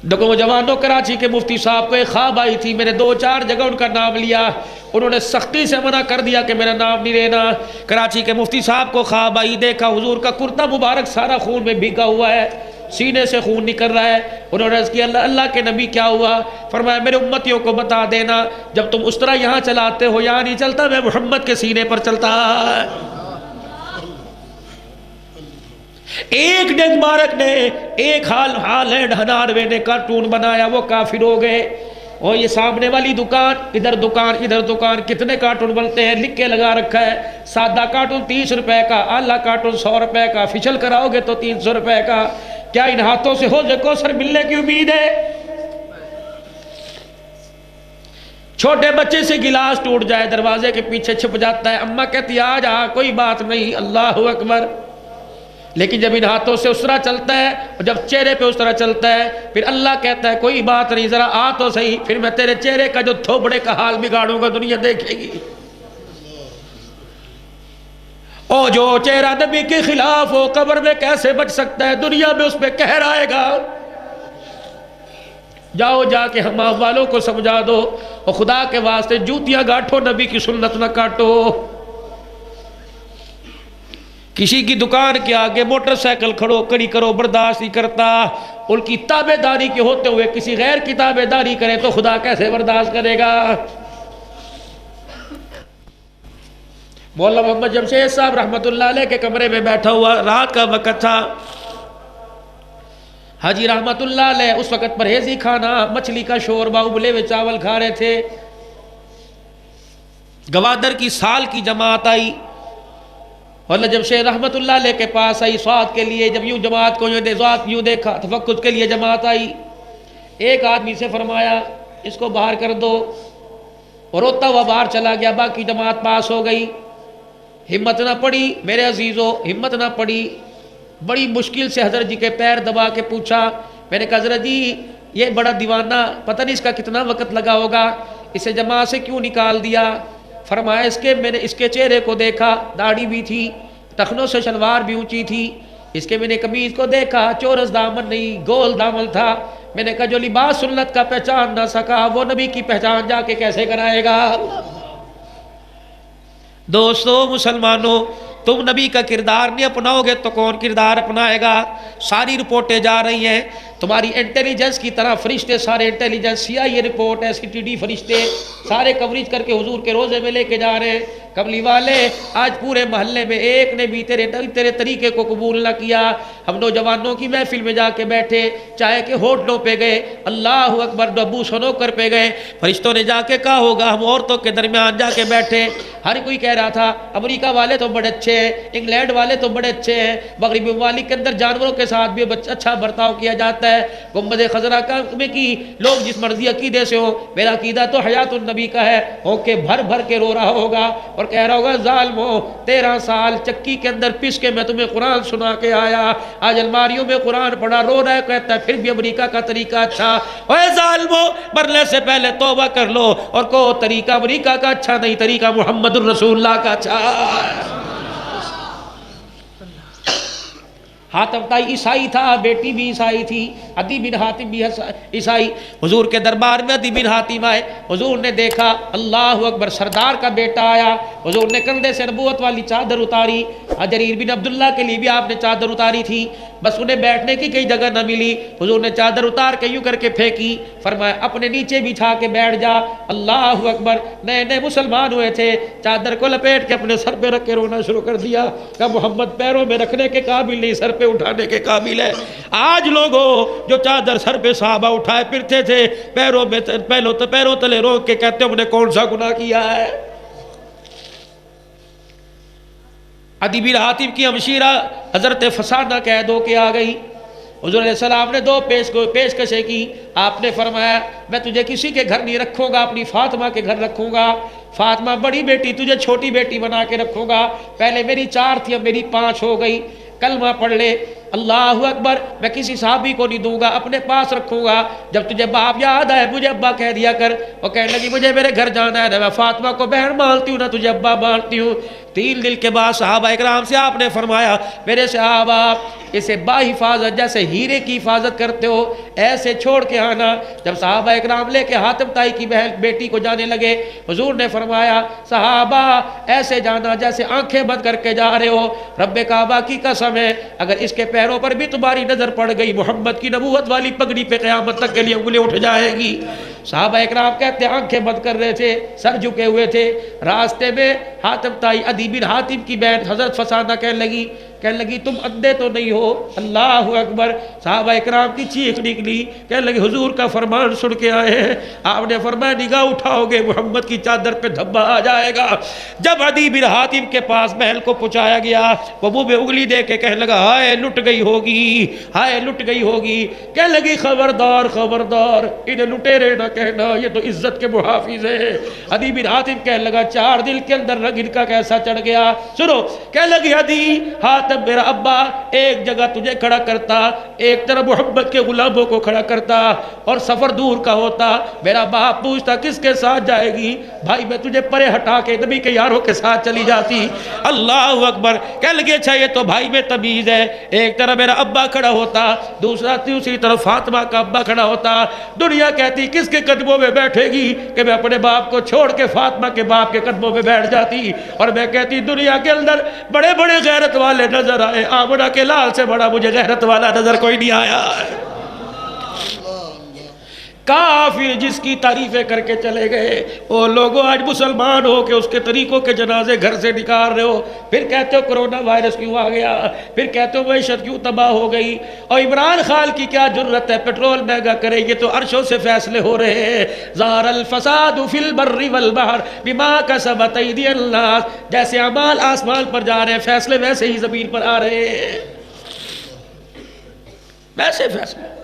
دیکھو جوانوں، کراچی کے مفتی صاحب کو ایک خواب آئی تھی، میں نے 2-4 جگہ ان کا نام لیا، انہوں نے سختی سے منع کر دیا کہ میرا نام نہیں لینا۔ کراچی کے مفتی صاحب کو خواب آئی، دیکھا حضور کا کرتا مبارک سارا خون میں بھیگا ہوا ہے، سینے سے خون نکل رہا ہے۔ انہوں نے عرض کیا اللہ کے نبی کیا ہوا؟ فرمایا میرے امتیوں کو بتا دینا جب تم اس طرح یہاں چلاتے ہو یہاں نہیں چلتا، میں محمد کے سینے پر چلتا۔ ایک ڈنگ مارک نے، ایک ہالینڈ ہناروے نے کارٹون بنایا، وہ کافر ہو گئے۔ اور یہ سامنے والی دکان، ادھر دکان ادھر دکان، کتنے کارٹون بنتے ہیں لکھ کے لگا رکھا ہے، سادہ کارٹون 30 روپے کا، اعلیٰ کارٹون 100 روپے کا، فیشل کراؤ گے تو 300 روپے کا۔ کیا ان ہاتھوں سے حوض کوثر ملنے کی امید ہے؟ چھوٹے بچے سے گلاس ٹوٹ جائے دروازے کے پیچھے چھپ جاتا ہے، اماں کہتی آ جا کوئی بات نہیں، اللہ اکبر۔ لیکن جب ان ہاتھوں سے اس طرح چلتا ہے اور جب چہرے پہ اس طرح چلتا ہے پھر اللہ کہتا ہے کوئی بات نہیں، ذرا آ تو صحیح، پھر میں تیرے چہرے کا جو تھوبڑے کا حال بگاڑوں گا دنیا دیکھے گی۔ اور جو چہرہ نبی کے خلاف ہو قبر میں کیسے بچ سکتا ہے، دنیا میں اس پہ قہر آئے گا۔ جاؤ جا کے ہمام والوں کو سمجھا دو، اور خدا کے واسطے جوتیاں گاٹھو، نبی کی سنت نہ کاٹو۔ کسی کی دکان کے آگے موٹر سائیکل کھڑی کرو، برداشت نہیں کرتا۔ ان کی تابع داری کے ہوتے ہوئے کسی غیر کی تابع داری کرے تو خدا کیسے برداشت کرے گا؟ مولانا محمد جمشید صاحب رحمت اللہ علیہ کے کمرے میں بیٹھا ہوا، رات کا وقت تھا، حاجی رحمت اللہ علیہ اس وقت پرہیزی کھانا، مچھلی کا شوربہ، ابلے ہوئے چاول کھا رہے تھے۔ گوادر کی سال کی جماعت آئی، مولانا جمشید رحمت اللہ علیہ کے پاس آئی سوات کے لیے۔ جب یوں جماعت کو یوں دیکھا تفقد کے لیے جماعت آئی، ایک آدمی سے فرمایا اس کو باہر کر دو، اور روتا ہوا باہر چلا گیا، باقی جماعت پاس ہو گئی۔ ہمت نہ پڑی میرے عزیزوں، ہمت نہ پڑی، بڑی مشکل سے حضرت جی کے پیر دبا کے پوچھا، میں نے کہا حضرت جی یہ بڑا دیوانہ، پتہ نہیں اس کا کتنا وقت لگا ہوگا، اسے جماعت سے کیوں نکال دیا؟ فرمایا میں نے اس کے چہرے کو دیکھا، داڑھی بھی تھی، ٹخنوں سے شلوار بھی اونچی تھی، اس کے میں نے قمیض کو دیکھا، چورس دامن نہیں گول دامن تھا۔ میں نے کہا جو لباس سنت کا پہچان نہ سکا وہ نبی کی پہچان جا کے کیسے کرائے گا؟ دوستو مسلمانوں، تم نبی کا کردار نہیں اپناؤ گے تو کون کردار اپنائے گا؟ ساری رپورٹیں جا رہی ہیں تمہاری انٹیلیجنس کی طرح فرشتے سارے انٹیلیجنس CIA رپورٹ STD فرشتے سارے کوریج کر کے حضور کے روزے میں لے کے جا رہے ہیں. کملی والے آج پورے محلے میں ایک نے بھی تیرے طریقے کو قبول نہ کیا. ہم نوجوانوں کی محفل میں جا کے بیٹھے, چاہے کہ ہوٹلوں پہ گئے, اللہ اکبر, ابو سنوکر پہ گئے, فرشتوں نے جا کے کہا ہوگا ہم عورتوں کے درمیان جا کے بیٹھے. ہر کوئی کہہ رہا تھا امریکہ والے تو بڑے اچھے ہیں, انگلینڈ والے تو بڑے اچھے ہیں, مغربی ممالک کے اندر جانوروں کے ساتھ بھی اچھا برتاؤ کیا جاتا ہے. گنبد خضرا کا میں کی لوگ جس مرضی عقیدے سے ہو, میرا عقیدہ تو حیات النبی کا ہے. اوکے بھر بھر کے رو رہا ہوگا اور کہہ رہا ہوگا ظالمو 13 سال چکی کے اندر پس کے میں تمہیں قرآن سنا کے آیا, آج الماریوں میں قرآن پڑھا, رو رہا ہے, کہتا ہے پھر بھی امریکہ کا طریقہ اچھا. اے ظالمو مرنے سے پہلے توبہ کر لو اور کہو طریقہ امریکہ کا اچھا نہیں, طریقہ محمد الرسول اللہ کا اچھا. حاتم تائی عیسائی تھا, بیٹی بھی عیسائی تھی, عدی بن حاتم بھی عیسائی. حضور کے دربار میں عدی بن حاتم آئے, حضور نے دیکھا اللہ اکبر سردار کا بیٹا آیا. حضور نے کندھے سے نبوت والی چادر اتاری. جریر بن عبداللہ کے لیے بھی آپ نے چادر اتاری تھی, بس انہیں بیٹھنے کی کئی جگہ نہ ملی. حضور نے چادر اتار کے یوں کر کے پھینکی, فرمایا اپنے نیچے بچھا کے بیٹھ جا. اللہ اکبر, نئے نئے مسلمان ہوئے تھے, چادر کو لپیٹ کے اپنے سر پہ رکھ کے رونا شروع کر دیا. کہ محمد پیروں میں رکھنے کے قابل نہیں, سر پہ اٹھانے کے قابل ہے. آج لوگوں جو چادر سر پہ صحابہ اٹھائے پھرتے تھے, پیروں تلے روک کے کہتے ہم نے کون سا گناہ کیا ہے. عدی بن حاتم کی ہمشیرہ حضرت فسانہ قید ہو کے آ گئی. حضور علیہ السلام نے 2 پیشکشیں کی. آپ نے فرمایا میں تجھے کسی کے گھر نہیں رکھوں گا, اپنی فاطمہ کے گھر رکھوں گا. فاطمہ بڑی بیٹی, تجھے چھوٹی بیٹی بنا کے رکھوں گا. پہلے میری 4 تھی, اب میری 5 ہو گئی. کلمہ پڑھ لے اللہ اکبر. میں کسی صحابی کو نہیں دوں گا, اپنے پاس رکھوں گا. جب تجھے باپ یاد آئے مجھے ابا کہہ دیا کر. وہ کہنے لگی مجھے میرے گھر جانا ہے, نہ میں فاطمہ کو بہن مانتی ہوں نہ تجھے ابا مانتی ہوں. 3 دن کے بعد صحابہ اکرام سے آپ نے فرمایا میرے صحابہ اسے با حفاظت جیسے ہیرے کی حفاظت کرتے ہو ایسے چھوڑ کے آنا. جب صحابہ اکرام لے کے حاتم تائی کی بہن بیٹی کو جانے لگے, حضور نے فرمایا صحابہ ایسے جانا جیسے آنکھیں بند کر کے جا رہے ہو. رب کعبہ کی قسم ہے اگر اس کے پیروں پر بھی تمہاری نظر پڑ گئی, محمد کی نبوت والی پگڑی پہ قیامت تک کے لیے انگلی اٹھ جائے گی. صحابہ اکرام کہتے ہیں آنکھیں بند کر رہے تھے, سر جھکے ہوئے تھے. راستے میں حاتم تائی عدی بن حاتم کی بہن حضرت فسانہ کہنے لگی تم اندھے تو نہیں ہو. اللہ اکبر. صحابہ اکرام کی چیخ نکلی, کہنے لگی حضور کا فرمان سن کے آئے ہیں. آپ نے فرمایا نگاہ اٹھاؤ گے محمد کی چادر پہ دھبا آ جائے گا. جب عدی بن حاتم کے پاس بہن کو پہنچایا گیا, وہ منہ میں انگلی دے کے کہنے لگا ہائے لٹ گئی ہوگی, ہائے لٹ گئی ہوگی. کہنے لگی خبردار خبردار, انہیں لٹیرے نہ کہنا, یہ تو عزت کے محافظ ہے. عدی بن حاتم کہنے لگا 4 دل کے اندر رنگ ان کا کیسا چڑھ گیا. سنو, کہنے لگی عدی حاتم میرا ابا ایک جگہ تجھے کھڑا کرتا, ایک طرف محمد کے غلاموں کو کھڑا کرتا, اور سفر دور کا ہوتا. میرا باپ پوچھتا کس کے ساتھ جائے گی, بھائی میں تجھے پرے ہٹا کے نبی کے یاروں کے ساتھ چلی جاتی. اللہ اکبر. کہنے لگے اچھا یہ تو بھائی میں تمیز ہے, ایک طرف میرا ابا کھڑا ہوتا, دوسری طرف فاطمہ کا ابا کھڑا ہوتا. دنیا کہتی کس کے قدموں میں بیٹھے گی, کہ میں اپنے باپ کو چھوڑ کے فاطمہ کے باپ کے قدموں میں بیٹھ جاتی. اور میں کہتی دنیا کے اندر بڑے بڑے غیرت والے نظر آئے, آمنہ کے لال سے بڑا مجھے غیرت والا نظر کوئی نہیں آیا. کافر جس کی تعریفیں کر کے چلے گئے, وہ لوگوں آج مسلمان ہو کے اس کے طریقوں کے جنازے گھر سے نکال رہے ہو. پھر کہتے ہو کرونا وائرس کیوں آ گیا, پھر کہتے ہو معیشت کیوں تباہ ہو گئی. اور عمران خان کی کیا جرت ہے پیٹرول مہنگا کرے, یہ تو عرشوں سے فیصلے ہو رہے ہیں. ظہر الفساد فی البر والبحر بما کسبت ایدی الناس. جیسے اعمال آسمان پر جا رہے ہیں فیصلے ویسے ہی زمین پر آ رہے ہیں, ویسے فیصلے.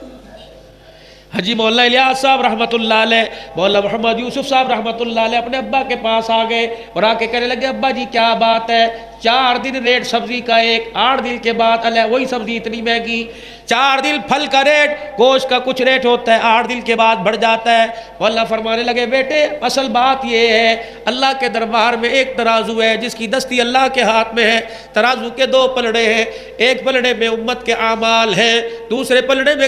حجی مولانا الیاس صاحب رحمۃ اللہ علیہ, مولانا محمد یوسف صاحب رحمۃ اللہ علیہ اپنے ابا کے پاس آ گئے اور آ کے کہنے لگے ابا جی کیا بات ہے, 4 دن ریٹ سبزی کا ایک, 8 دن کے بعد وہی سبزی اتنی مہنگی. 4 دن پھل کا ریٹ, گوشت کا کچھ ریٹ ہوتا ہے, 8 دن کے بعد بڑھ جاتا ہے. مولانا فرمانے لگے بیٹے اصل بات یہ ہے اللہ کے دربار میں ایک ترازو ہے جس کی دستی اللہ کے ہاتھ میں ہے. ترازو کے 2 پلڑے ہیں, ایک پلڑے میں امت کے اعمال ہیں, دوسرے پلڑے میں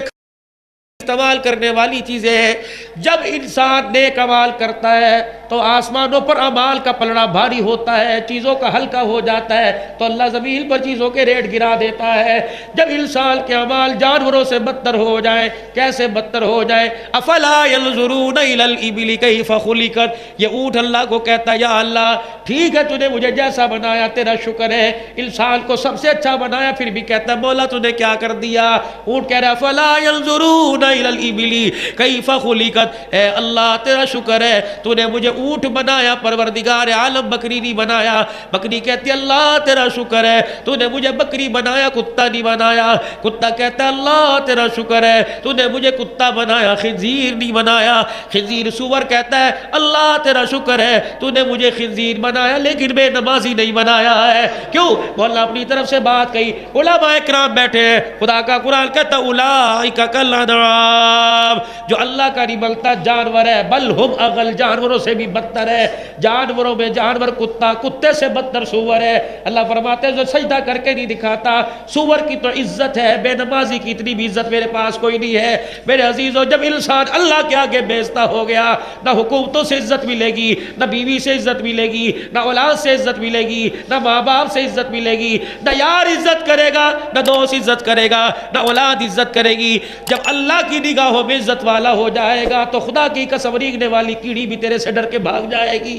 استعمال کرنے والی چیزیں ہیں۔ جب انسان نیک عمال کرتا ہے تو آسمانوں پر اعمال کا پلڑا بھاری ہوتا ہے، چیزوں کا ہلکا ہو جاتا ہے، تو اللہ زمین پر چیزوں کے ریٹ گرا دیتا ہے۔ جب انسان کے اعمال جانوروں سے بدتر ہو جائیں، کیسے بدتر ہو جائے؟ افلا ينظرون الى الابل كيف خلقت، یہ اونٹ اللہ کو کہتا ہے یا اللہ ٹھیک ہے تو نے مجھے جیسا بنایا تیرا شکر ہے، انسان کو سب سے اچھا بنایا، پھر بھی کہتا ہے مولا تو نے کیا کر دیا؟ اونٹ کہہ رہا ہے فلا ينظرون الى الابل كيف خلقت، اے اللہ تیرا شکر ہے تو نے مجھے اونٹ بنایا، پروردگار عالم بکری نہیں بنایا۔ بکری کہتی ہے اللہ تیرا شکر ہے تو نے مجھے بکری بنایا، کتا نہیں بنایا۔ کتا کہتا ہے اللہ تیرا شکر ہے تو نے مجھے کتا بنایا، خنزیر نہیں بنایا۔ خنزیر سور کہتا ہے اللہ تیرا شکر ہے تو نے مجھے خنزیر بنایا لیکن بے نمازی نہیں بنایا ہے۔ کیوں؟ وہ اللہ اپنی طرف سے بات کہی۔ علماء اکرام بیٹھے ہیں، خدا کا قرآن کہتا اولئک کالانعام، جو اللہ کا نہیں بلتا جانور ہے، بل ہم اغل، جانوروں سے بھی بدتر ہے۔ جانوروں میں جانور کتا، کتے سے بدتر سور ہے۔ اللہ فرماتے ہیں جو سجدہ کر کے نہیں دکھاتا، سور کی تو عزت ہے، بے نمازی کی اتنی بھی عزت میرے پاس کوئی نہیں ہے۔ میرے عزیزو جب انسان اللہ کے آگے بیزتا ہو گیا، نہ حکومتوں سے عزت ملے گی، نہ بیوی سے عزت ملے گی، نہ اولاد سے عزت ملے گی، نہ ماں باپ سے عزت ملے گی، نہ یار عزت کرے گا، نہ دوست عزت کرے گا، نہ اولاد عزت کرے گی۔ جب اللہ کی نگاہوں میں عزت والا ہو جائے گا تو خدا کی قسم رینگنے والی کیڑی بھی تیرے سے ڈر کے بھاگ جائے گی۔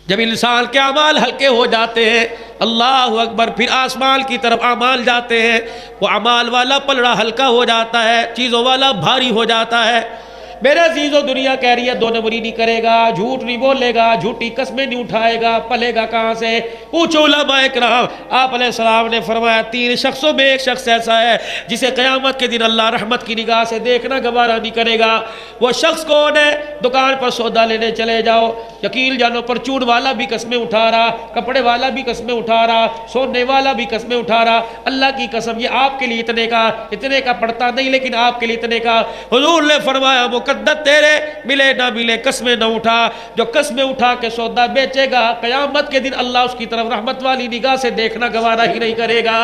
جب انسان کے اعمال ہلکے ہو جاتے ہیں، اللہ اکبر، پھر آسمان کی طرف اعمال جاتے ہیں، وہ اعمال والا پلڑا ہلکا ہو جاتا ہے، چیزوں والا بھاری ہو جاتا ہے۔ میرے عزیزو دنیا کہہ رہی ہے دو نمبری نہیں کرے گا، جھوٹ نہیں بولے گا، جھوٹی قسمیں نہیں اٹھائے گا، پلے گا کہاں سے؟ پوچھو علماء اکرام۔ آپ علیہ السلام نے فرمایا 3 شخصوں میں ایک شخص ایسا ہے جسے قیامت کے دن اللہ رحمت کی نگاہ سے دیکھنا گوارا نہیں کرے گا۔ وہ شخص کون ہے؟ دکان پر سودا لینے چلے جاؤ، یقین جانو پرچون والا بھی قسمیں اٹھا رہا، کپڑے والا بھی قسمیں اٹھا رہا، سونے والا بھی قسمیں اٹھا رہا۔ اللہ کی قسم یہ آپ کے لیے اتنے کا پڑتا نہیں، لیکن آپ کے لیے اتنے کا۔ حضور نے فرمایا مقدر تیرے ملے نہ ملے قسمیں نہ اٹھا، جو قسمیں اٹھا کے سودا بیچے گا قیامت کے دن اللہ اس کی طرف رحمت والی نگاہ سے دیکھنا گوارا ہی نہیں کرے گا۔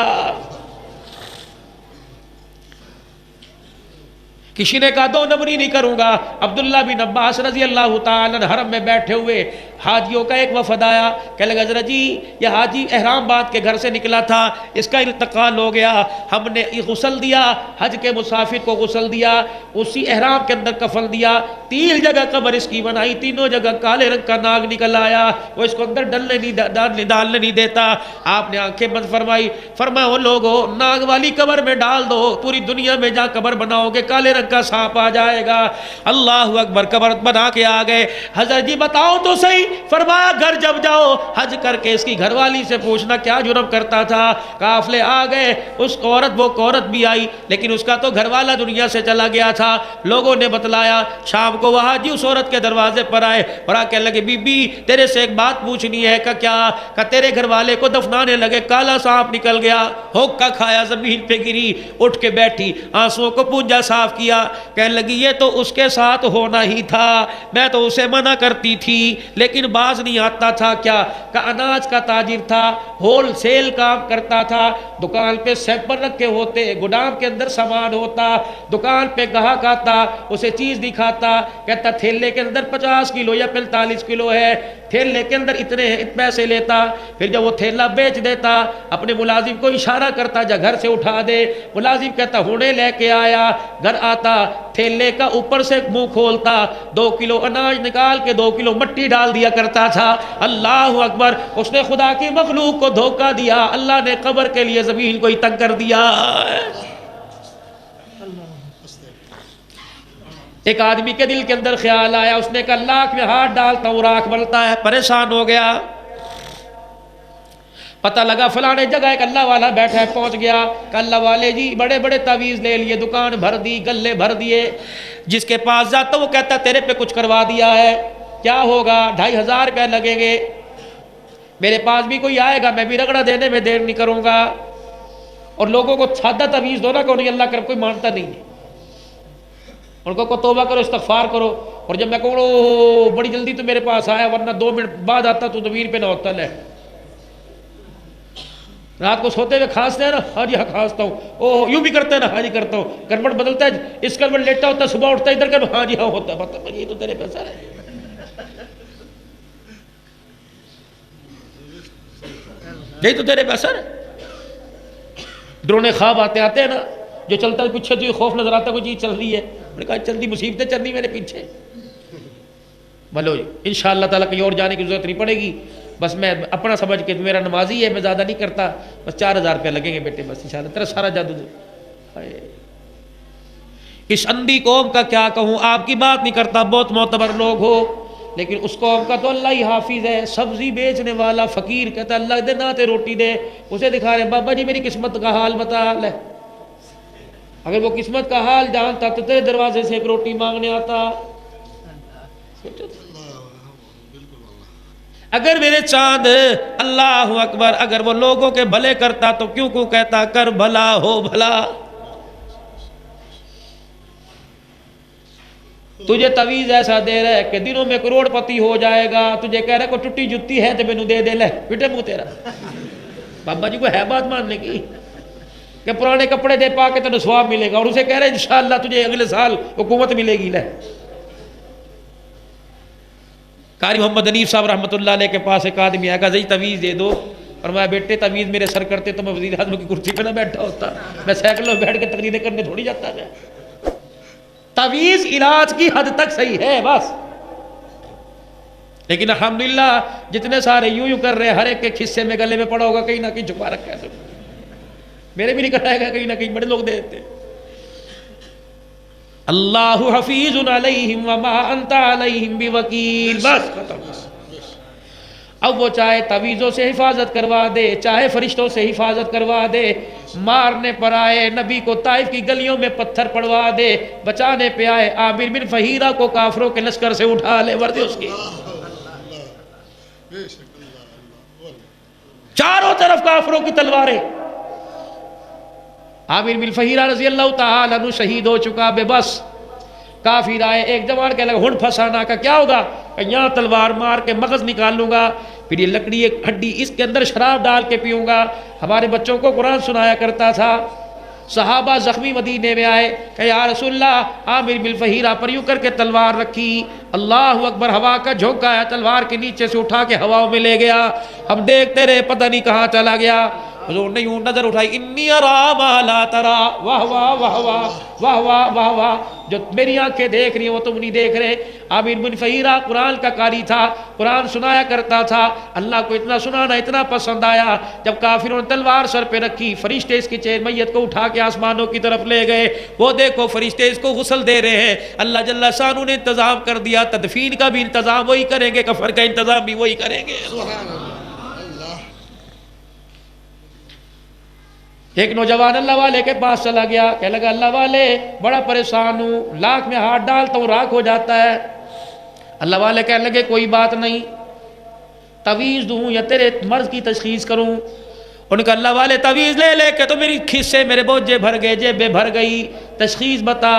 کسی نے کہا 2 نمبری نہیں کروں گا۔ عبداللہ بن عباس رضی اللہ تعالی عنہ حرم میں بیٹھے ہوئے، حاجیوں کا ایک وفد آیا، کہنے لگا حضرت جی یہ حاجی احرام باندھ کے گھر سے نکلا تھا، اس کا انتقال ہو گیا، ہم نے غسل دیا، حج کے مسافر کو غسل دیا، اسی احرام کے اندر کفن دیا، 3 جگہ قبر اس کی بنائی، تینوں جگہ کالے رنگ کا ناگ نکل آیا، وہ اس کو اندر ڈالنے نہیں دیتا۔ آپ نے آنکھیں بند فرمائی، فرمایا وہ لوگو ناگ والی قبر میں ڈال دو، پوری دنیا میں جہاں قبر بناؤ گے کالے رنگ کا سانپ آ جائے گا۔ اللہ اکبر، قبر بنا کے آ گئے۔ حضرت جی بتاؤ تو صحیح، فرمایا گھر جب جاؤ حج کر کے اس کی گھر والی سے پوچھنا کیا جرم کرتا تھا۔ قافلے آ گئے، اس عورت بھی آئی، لیکن اس کا تو گھر والا دنیا سے چلا گیا تھا۔ لوگوں نے بتلایا، شام کو وہ حاجی اس عورت کے دروازے پر آئے اور آ کہنے لگے بی بی تیرے سے ایک بات پوچھنی ہے۔ کہ کیا؟ کہ تیرے گھر والے کو دفنانے لگے، کالا سانپ نکل گیا، ہوکا کھایا، زمین پہ گری، اٹھ کے بیٹھی، آنسوؤں کو پونجا صاف کیا، کہنے لگی یہ تو اس کے ساتھ ہونا ہی تھا، میں تو اسے منع کرتی تھی لیکن باز نہیں آتا تھا۔ کیا؟ کہ اناج کا تاجر تھا، ہول سیل کام کرتا تھا، دکان پہ سیمپل رکھے ہوتے، گودام کے اندر سامان ہوتا، دکان پہ گاہک آتا، اسے چیز دکھاتا، کہتا تھیلے کے اندر 50 کلو یا 45 کلو ہے، تھیلے کے اندر اتنے پیسے لیتا، پھر جب وہ تھیلا بیچ دیتا اپنے ملازم کو اشارہ کرتا جا گھر سے اٹھا دے، ملازم کہتا ہونے لے کے آیا، گھر آتا تھیلے کا اوپر سے منہ کھولتا، 2 کلو اناج نکال کے 2 کلو مٹی ڈال دیا کرتا تھا۔ اللہ اکبر، اس نے خدا کی مخلوق کو دھوکہ دیا، اللہ نے قبر کے لیے زمین کو ہی تنگ کر دیا۔ ایک آدمی کے دل کے اندر خیال آیا، اس نے کہا لاکھ میں ہاتھ ڈالتا ہوں راکھ بنتا ہے، پریشان ہو گیا، پتہ لگا فلانے جگہ ایک اللہ والا بیٹھا ہے، پہنچ گیا کہ اللہ والے جی بڑے بڑے تعویذ لے لیے، دکان بھر دی، گلے بھر دیے، جس کے پاس جاتا وہ کہتا تیرے پہ کچھ کروا دیا ہے، کیا ہوگا؟ 2500 روپے لگیں گے، میرے پاس بھی کوئی آئے گا میں بھی رگڑا دینے میں دیر نہیں کروں گا۔ اور لوگوں کو سادہ تعویذ دو نا کہ انہیں اللہ کر کوئی مانتا نہیں ہے، ان کو توبہ کرو، استغفار کرو، اور جب میں کہوں بڑی جلدی تو میرے پاس آیا ورنہ 2 منٹ بعد آتا تو زمین پہ نہ ہوتا ہے۔ رات کو سوتے ہوئے کھانستے ہیں نا، ہاں جی ہاں کھانستا ہوں، او یوں بھی کرتے ہیں نا، ہاں جی کرتا ہوں، کروٹ بدلتا ہے اس کروٹ لیٹا ہوتا ہے، صبح اٹھتا ہے ادھر کر، ہاں جی ہاں ہوتا ہے، مطلب یہ تو تیرے پہ اثر ہے، یہی تو تیرے پہ اثر ہے۔ ڈرونے خواب آتے ہیں نا، جو چلتا ہے پیچھے تو یہ خوف نظر آتا ہے کوئی چیز چل رہی ہے، میں نے کہا چل رہی مصیبتیں چل رہی میرے پیچھے، بلو انشاءاللہ تعالیٰ کہیں اور جانے کی ضرورت نہیں پڑے گی، بس میں اپنا سمجھ کے میرا نمازی ہے، میں زیادہ نہیں کرتا، بس 4000 روپیہ لگیں گے بیٹے، بس انشاءاللہ تیرا سارا جادو دے۔ اس اندھی قوم کا کیا کہوں، آپ کی بات نہیں کرتا، بہت معتبر لوگ ہو، لیکن اس قوم کا تو اللہ ہی حافظ ہے۔ سبزی بیچنے والا فقیر کہتا ہے اللہ دے ناتے روٹی دے، اسے دکھا رہے ہیں بابا جی میری قسمت کا حال بتا لے، اگر وہ قسمت کا حال جانتا تو تیرے دروازے سے ایک روٹی مانگنے آتا۔ اگر میرے چاند اللہ اکبر اگر وہ لوگوں کے بھلے کرتا تو کیوں کہتا کر بھلا ہو بھلا۔ تجھے تعویذ ایسا دے رہا ہے کہ دنوں میں کروڑ پتی ہو جائے گا، تجھے کہہ رہا ہے کوئی ٹوٹی جتی ہے تو مینوں دے دے، لے بیٹے منہ تیرا۔ بابا جی کو ہے بات ماننے کی کہ پرانے کپڑے دے پا کے تجھے ثواب ملے گا، اور اسے کہہ رہے ہیں انشاءاللہ تجھے اگلے سال حکومت ملے گی، لے۔ قاری محمد حنیف صاحب رحمۃ اللہ علیہ کے پاس ایک آدمی آیا، کہا جی تعویذ دے دو، اور میں بیٹے تعویذ میرے سر کرتے تو میں وزیر اعظم کی کرسی پہ نہ بیٹھا ہوتا، میں سائیکل میں بیٹھ کے تقریریں کرنے تھوڑی جاتا ہے۔ تعویذ علاج کی حد تک صحیح ہے بس، لیکن الحمدللہ جتنے سارے یوں کر رہے ہیں، ہر ایک کے حصے میں گلے میں پڑا ہوگا، کہیں نہ کہیں چھپا رکھا ہے، میرے بھی نہیں کٹائے گا، کہیں نہ کہیں بڑے لوگ دے دیتے۔ اللہ حفیظ علیہم وما انت علیہم بوکیل، بس ختم۔ اب وہ چاہے تعویذوں سے حفاظت کروا دے، چاہے فرشتوں سے حفاظت کروا دے، مارنے پر آئے نبی کو طائف کی گلیوں میں پتھر پڑوا دے، بچانے پہ آئے عامر بن فہیرہ کو کافروں کے لشکر سے اٹھا لے، وردی اس کی چاروں طرف کافروں کی تلواریں۔ عامر بن فہیرہ رضی اللہ تعالیٰ عنہ شہید ہو چکا، بے بس کافر آئے، ایک جوان کہنے لگا ہن پھنسانا کا کیا ہوگا، کہ یہاں تلوار مار کے مغز نکال لوں گا، پھر یہ لکڑی ایک ہڈی اس کے اندر شراب ڈال کے پیوں گا۔ ہمارے بچوں کو قرآن سنایا کرتا تھا۔ صحابہ زخمی مدینے میں آئے کہ یا رسول اللہ، عامر بن فہیرہ پر یوں کر کے تلوار رکھی، اللہ اکبر، ہوا کا جھونکا آیا، تلوار کے نیچے سے اٹھا کے ہواؤں میں لے گیا، ہم دیکھتے رہے پتہ نہیں کہاں چلا گیا۔ حضور نے یوں نظر اٹھائی، انی ارا ما لا ترا، واہ واہ واہ واہ واہ واہ واہ واہ، جو میری آنکھیں دیکھ رہی ہیں وہ تم نہیں دیکھ رہے۔ عامر بن فہیرہ قرآن کا قاری تھا، قرآن سنایا کرتا تھا، اللہ کو اتنا سنانا اتنا پسند آیا، جب کافروں نے تلوار سر پہ رکھی، فرشتے اس کی میت کو اٹھا کے آسمانوں کی طرف لے گئے، وہ دیکھو فرشتے اس کو غسل دے رہے ہیں، اللہ جل شانہ نے انتظام کر دیا، تدفین کا بھی انتظام وہی کریں گے، کفن کا انتظام بھی وہی کریں گے۔ ایک نوجوان اللہ والے کے پاس چلا گیا، کہنے لگا اللہ والے بڑا پریشان ہوں، لاکھ میں ہاتھ ڈالتا ہوں راکھ ہو جاتا ہے۔ اللہ والے کہنے لگے کوئی بات نہیں، تعویذ دوں یا تیرے مرض کی تشخیص کروں؟ ان کا اللہ والے تعویذ لے لے کے تو میری کھسے میرے بوجھے بھر گئے، جیبیں بھر گئی، تشخیص بتا۔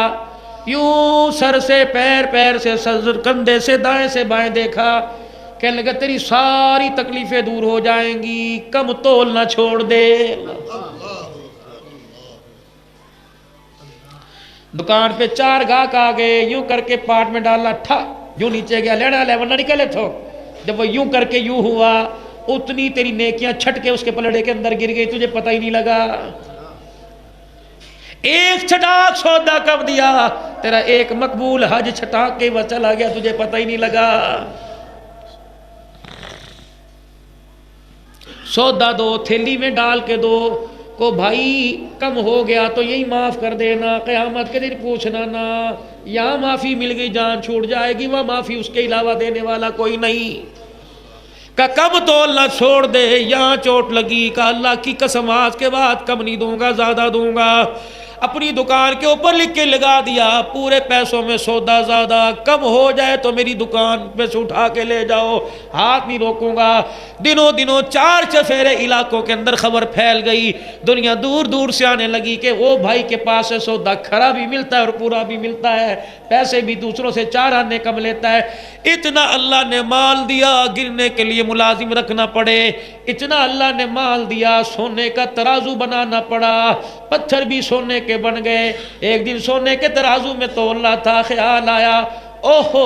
یوں سر سے پیر، پیر سے سر، کندھے سے دائیں سے بائیں دیکھا، کہنے لگا تیری ساری تکلیفیں دور ہو جائیں گی، کم تول نہ چھوڑ دے۔ دکان پہ 4 گاہک آ گئے، یوں کر کے پاٹ میں ڈالا، ٹھا یوں نیچے گیا، لینا لے ورنہ نکلے تھو۔ جب وہ یوں کر کے یوں ہوا، اتنی تیری نیکیاں چھٹ کے اس کے پلڑے کے اندر گر گئی، تجھے پتہ ہی نہیں لگا۔ ایک چھٹاک سودا کب دیا، تیرا ایک مقبول حج چھٹاک کے وہ چلا گیا، تجھے پتہ ہی نہیں لگا۔ سودا دو، تھیلی میں ڈال کے دو، کو بھائی کم ہو گیا تو یہی معاف کر دینا، قیامت کے دن پوچھنا نا، یہاں معافی مل گئی جان چھوٹ جائے گی، وہ معافی اس کے علاوہ دینے والا کوئی نہیں۔ کہ کم تول نہ چھوڑ دے، یہاں چوٹ لگی، کہ اللہ کی قسم آج کے بعد کم نہیں دوں گا، زیادہ دوں گا۔ اپنی دکان کے اوپر لکھ کے لگا دیا پورے پیسوں میں سودا زیادہ، کم ہو جائے تو میری دکان پہ سے اٹھا کے لے جاؤ، ہاتھ نہیں روکوں گا۔ دنوں 4 چفیرے علاقوں کے اندر خبر پھیل گئی، دنیا دور دور سے آنے لگی کہ وہ بھائی کے پاس سے سودا کھرا بھی ملتا ہے اور پورا بھی ملتا ہے، پیسے بھی دوسروں سے 4 آنے کم لیتا ہے۔ اتنا اللہ نے مال دیا گرنے کے لیے ملازم رکھنا پڑے، اتنا اللہ نے مال دیا سونے کا ترازو بنانا پڑا، پتھر بھی سونے کے بن گئے۔ ایک دن سونے کے ترازو میں تول رہا تھا، خیال آیا اوہو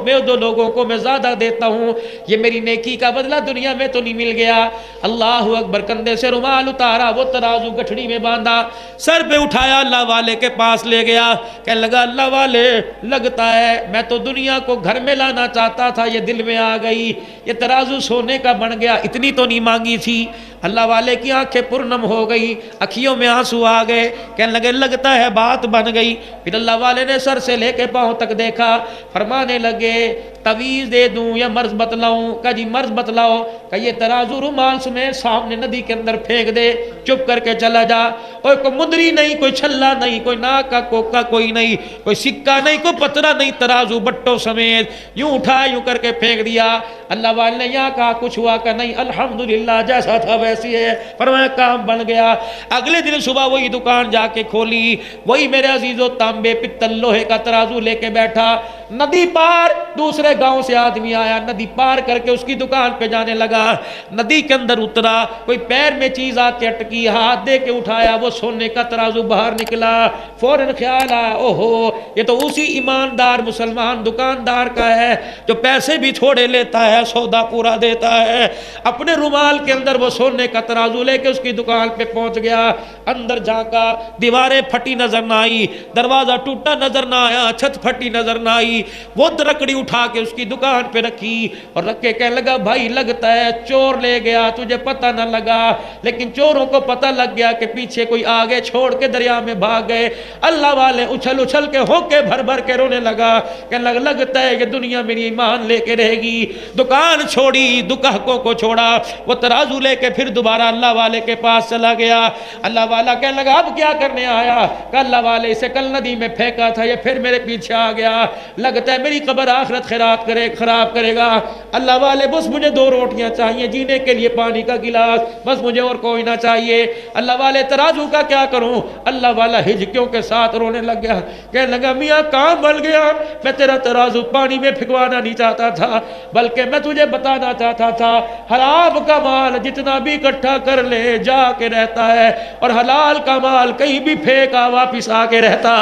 میں 2 لوگوں کو میں زیادہ دیتا ہوں، یہ میری نیکی کا بدلہ دنیا میں تو نہیں مل گیا۔ اللہ اکبر، کندھے سے رومال اتارا، وہ ترازو گٹھڑی میں باندھا، سر پہ اٹھایا، اللہ والے کے پاس لے گیا، کہنے لگا اللہ والے لگتا ہے میں تو دنیا کو گھر میں لانا چاہتا تھا، یہ دل میں آ گئی، یہ ترازو سونے کا بن گیا، اتنی تو نہیں مانگی تھی۔ اللہ والے کی آنکھیں پرنم ہو گئی، اکھیوں میں آنسو آ گئے، کہنے لگے لگتا ہے بات بن گئی۔ پھر اللہ والے نے سر سے لے کے پاؤں تک دیکھا، فرمانے لگے تویز دے دوں یا مرض بتلاؤں؟ کہا جی مرض بتلاؤ۔ کہ یہ ترازو رومال سمیت سامنے ندی کے اندر پھینک دے، چپ کر کے چلا جا، اور کوئی مدری نہیں، کوئی چھلا نہیں، کوئی ناک کا کوکا کوئی نہیں، کوئی سکہ نہیں، کوئی پترا نہیں، ترازو بٹوں سمیت یوں اٹھا یوں کر کے پھینک دیا۔ اللہ والے نے یہاں کہا کچھ ہوا کہ نہیں، الحمدللہ جیسا تھا ویسی ہے، فرمایا کام بن گیا۔ اگلے دن صبح وہی دکان جا کے کھولی، وہی میرے عزیزو تانبے پتل لوہے کا ترازو لے کے بیٹھا، ندی پار دوسرے گاؤں سے آدمی آیا، ندی پار کر کے اس کی دکان پہ جانے لگا، ندی کے اندر اترا، کوئی پیر میں چیز آتی اٹکی، ہاتھ دے کے اٹھایا، وہ سونے کا ترازو باہر نکلا، فوراً خیال آیا اوہو یہ تو اسی ایماندار مسلمان دکاندار کا ہے جو پیسے بھی تھوڑے لیتا ہے سودا پورا دیتا ہے۔ اپنے رومال کے اندر وہ سونے کا ترازو لے کے اس کی دکان پہ پہنچ گیا، اندر جھانکا، دیواریں پھٹی نظر نہ آئی، دروازہ ٹوٹا نظر نہ آیا، چھت پھٹی نظر نہ آئی، وہ لکڑی اٹھا کے اس کی دکان پہ رکھی اور رکھ کے کہنے لگا بھائی لگتا ہے چور لے گیا، تجھے پتہ نہ لگا، لیکن چوروں کو پتہ لگ گیا کہ پیچھے کوئی آگے چھوڑ کے دریا میں بھاگ گئے۔ اللہ والے اچھل اچھل کے ہوکے بھر بھر کے رونے لگا کہ لگتا ہے کہ دنیا میری ایمان لے کے رہے گی۔ دکان چھوڑی، دکاہکوں کو چھوڑا، وہ ترازو لے کے پھر دوبارہ اللہ والے کے پاس چلا گیا۔ اللہ والا کہنے لگا اب کیا کرنے آیا؟ کہ اللہ والے اسے کل ندی میں پھینکا تھا، یہ پھر میرے پیچھے آ گیا، لگتا ہے میری قبر آخرت خراب کرے گا۔ اللہ والے بس مجھے 2 روٹیاں چاہیے، جینے کے لیے پانی کا گلاس، بس مجھے اور کوئی نہ چاہیے۔ اللہ والے ترازو کا کیا کروں؟ اللہ والا ہجکیوں کے ساتھ رونے لگ گیا، کہنے لگا میاں کام بن گیا، میں تیرا ترازو پانی میں پھینکوانا نہیں چاہتا تھا، بلکہ میں تجھے بتانا چاہتا تھا حرام کا مال جتنا بھی اکٹھا کر لے جا کے رہتا ہے، اور حلال کا مال کہیں بھی پھینکا واپس آ کے رہتا۔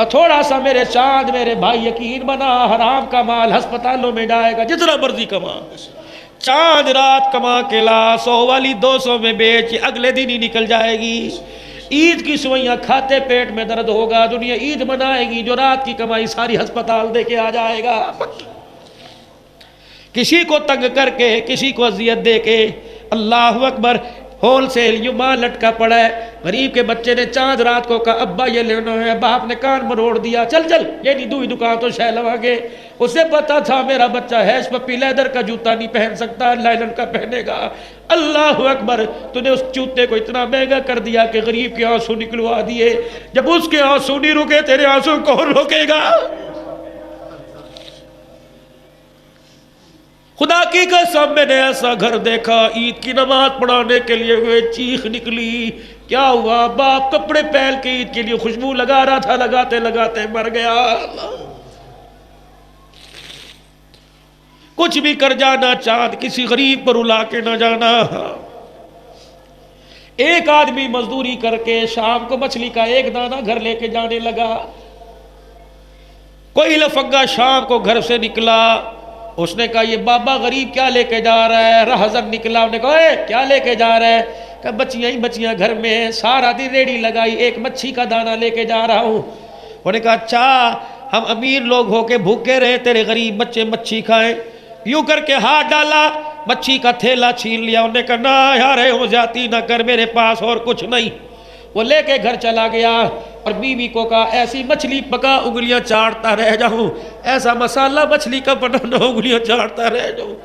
تھوڑا سا میرے چاند میرے بھائی یقین بنا، حرام کا مال ہسپتالوں میں جائے گا، جتنا مرضی کما، چاند رات کما کے لا، 100 والی 200 میں بیچ، اگلے دن ہی نکل جائے گی۔ عید کی سوئیاں کھاتے پیٹ میں درد ہوگا، دنیا عید منائے گی، جو رات کی کمائی ساری ہسپتال دے کے آ جائے گا۔ کسی کو تنگ کر کے، کسی کو اذیت دے کے، اللہ اکبر، ہول سیل یوں ماں لٹکا پڑا ہے۔ غریب کے بچے نے چاند رات کو کہا ابا یہ لینا ہے، باپ نے کان مروڑ دیا، چل یہ نہیں دوئی دکان تو شہ لوا گے۔ اسے پتا تھا میرا بچہ ہیش پپی لیدر کا جوتا نہیں پہن سکتا، لائلن کا پہنے گا۔ اللہ اکبر، تو نے اس جوتے کو اتنا مہنگا کر دیا کہ غریب کے آنسو نکلوا دیے۔ جب اس کے آنسو نہیں رکے تیرے آنسو کون روکے گا؟ خدا کی قسم میں نے ایسا گھر دیکھا، عید کی نماز پڑھانے کے لیے ہوئے چیخ نکلی، کیا ہوا؟ باپ کپڑے پہن کے عید کے لیے خوشبو لگا رہا تھا، لگاتے لگاتے مر گیا۔ کچھ بھی کر جانا، چاند کسی غریب پر رلا کے نہ جانا۔ ایک آدمی مزدوری کر کے شام کو مچھلی کا 1 دانہ گھر لے کے جانے لگا۔ کوئی لفنگا شام کو گھر سے نکلا، اس نے کہا یہ بابا غریب کیا لے کے جا رہا ہے؟ رہزن نکلا، انہوں نے کہا اے کیا لے کے جا رہا ہے؟ کہ بچیاں ہی بچیاں گھر میں ہیں، سارا دن ریڑھی لگائی، 1 مچھی کا دانہ لے کے جا رہا ہوں۔ انہوں نے کہا اچھا ہم امیر لوگ ہو کے بھوکے رہے، تیرے غریب بچے مچھی کھائیں؟ یوں کر کے ہاتھ ڈالا، مچھی کا تھیلا چھین لیا۔ انہوں نے کہا نہ یار ہو جاتی نہ کر، میرے پاس اور کچھ نہیں۔ وہ لے کے گھر چلا گیا اور بیوی کو کہا ایسی مچھلی پکا انگلیاں چاٹتا رہ جاؤں، ایسا مسالہ مچھلی کا بنانا انگلیاں چاٹتا رہ جاؤں۔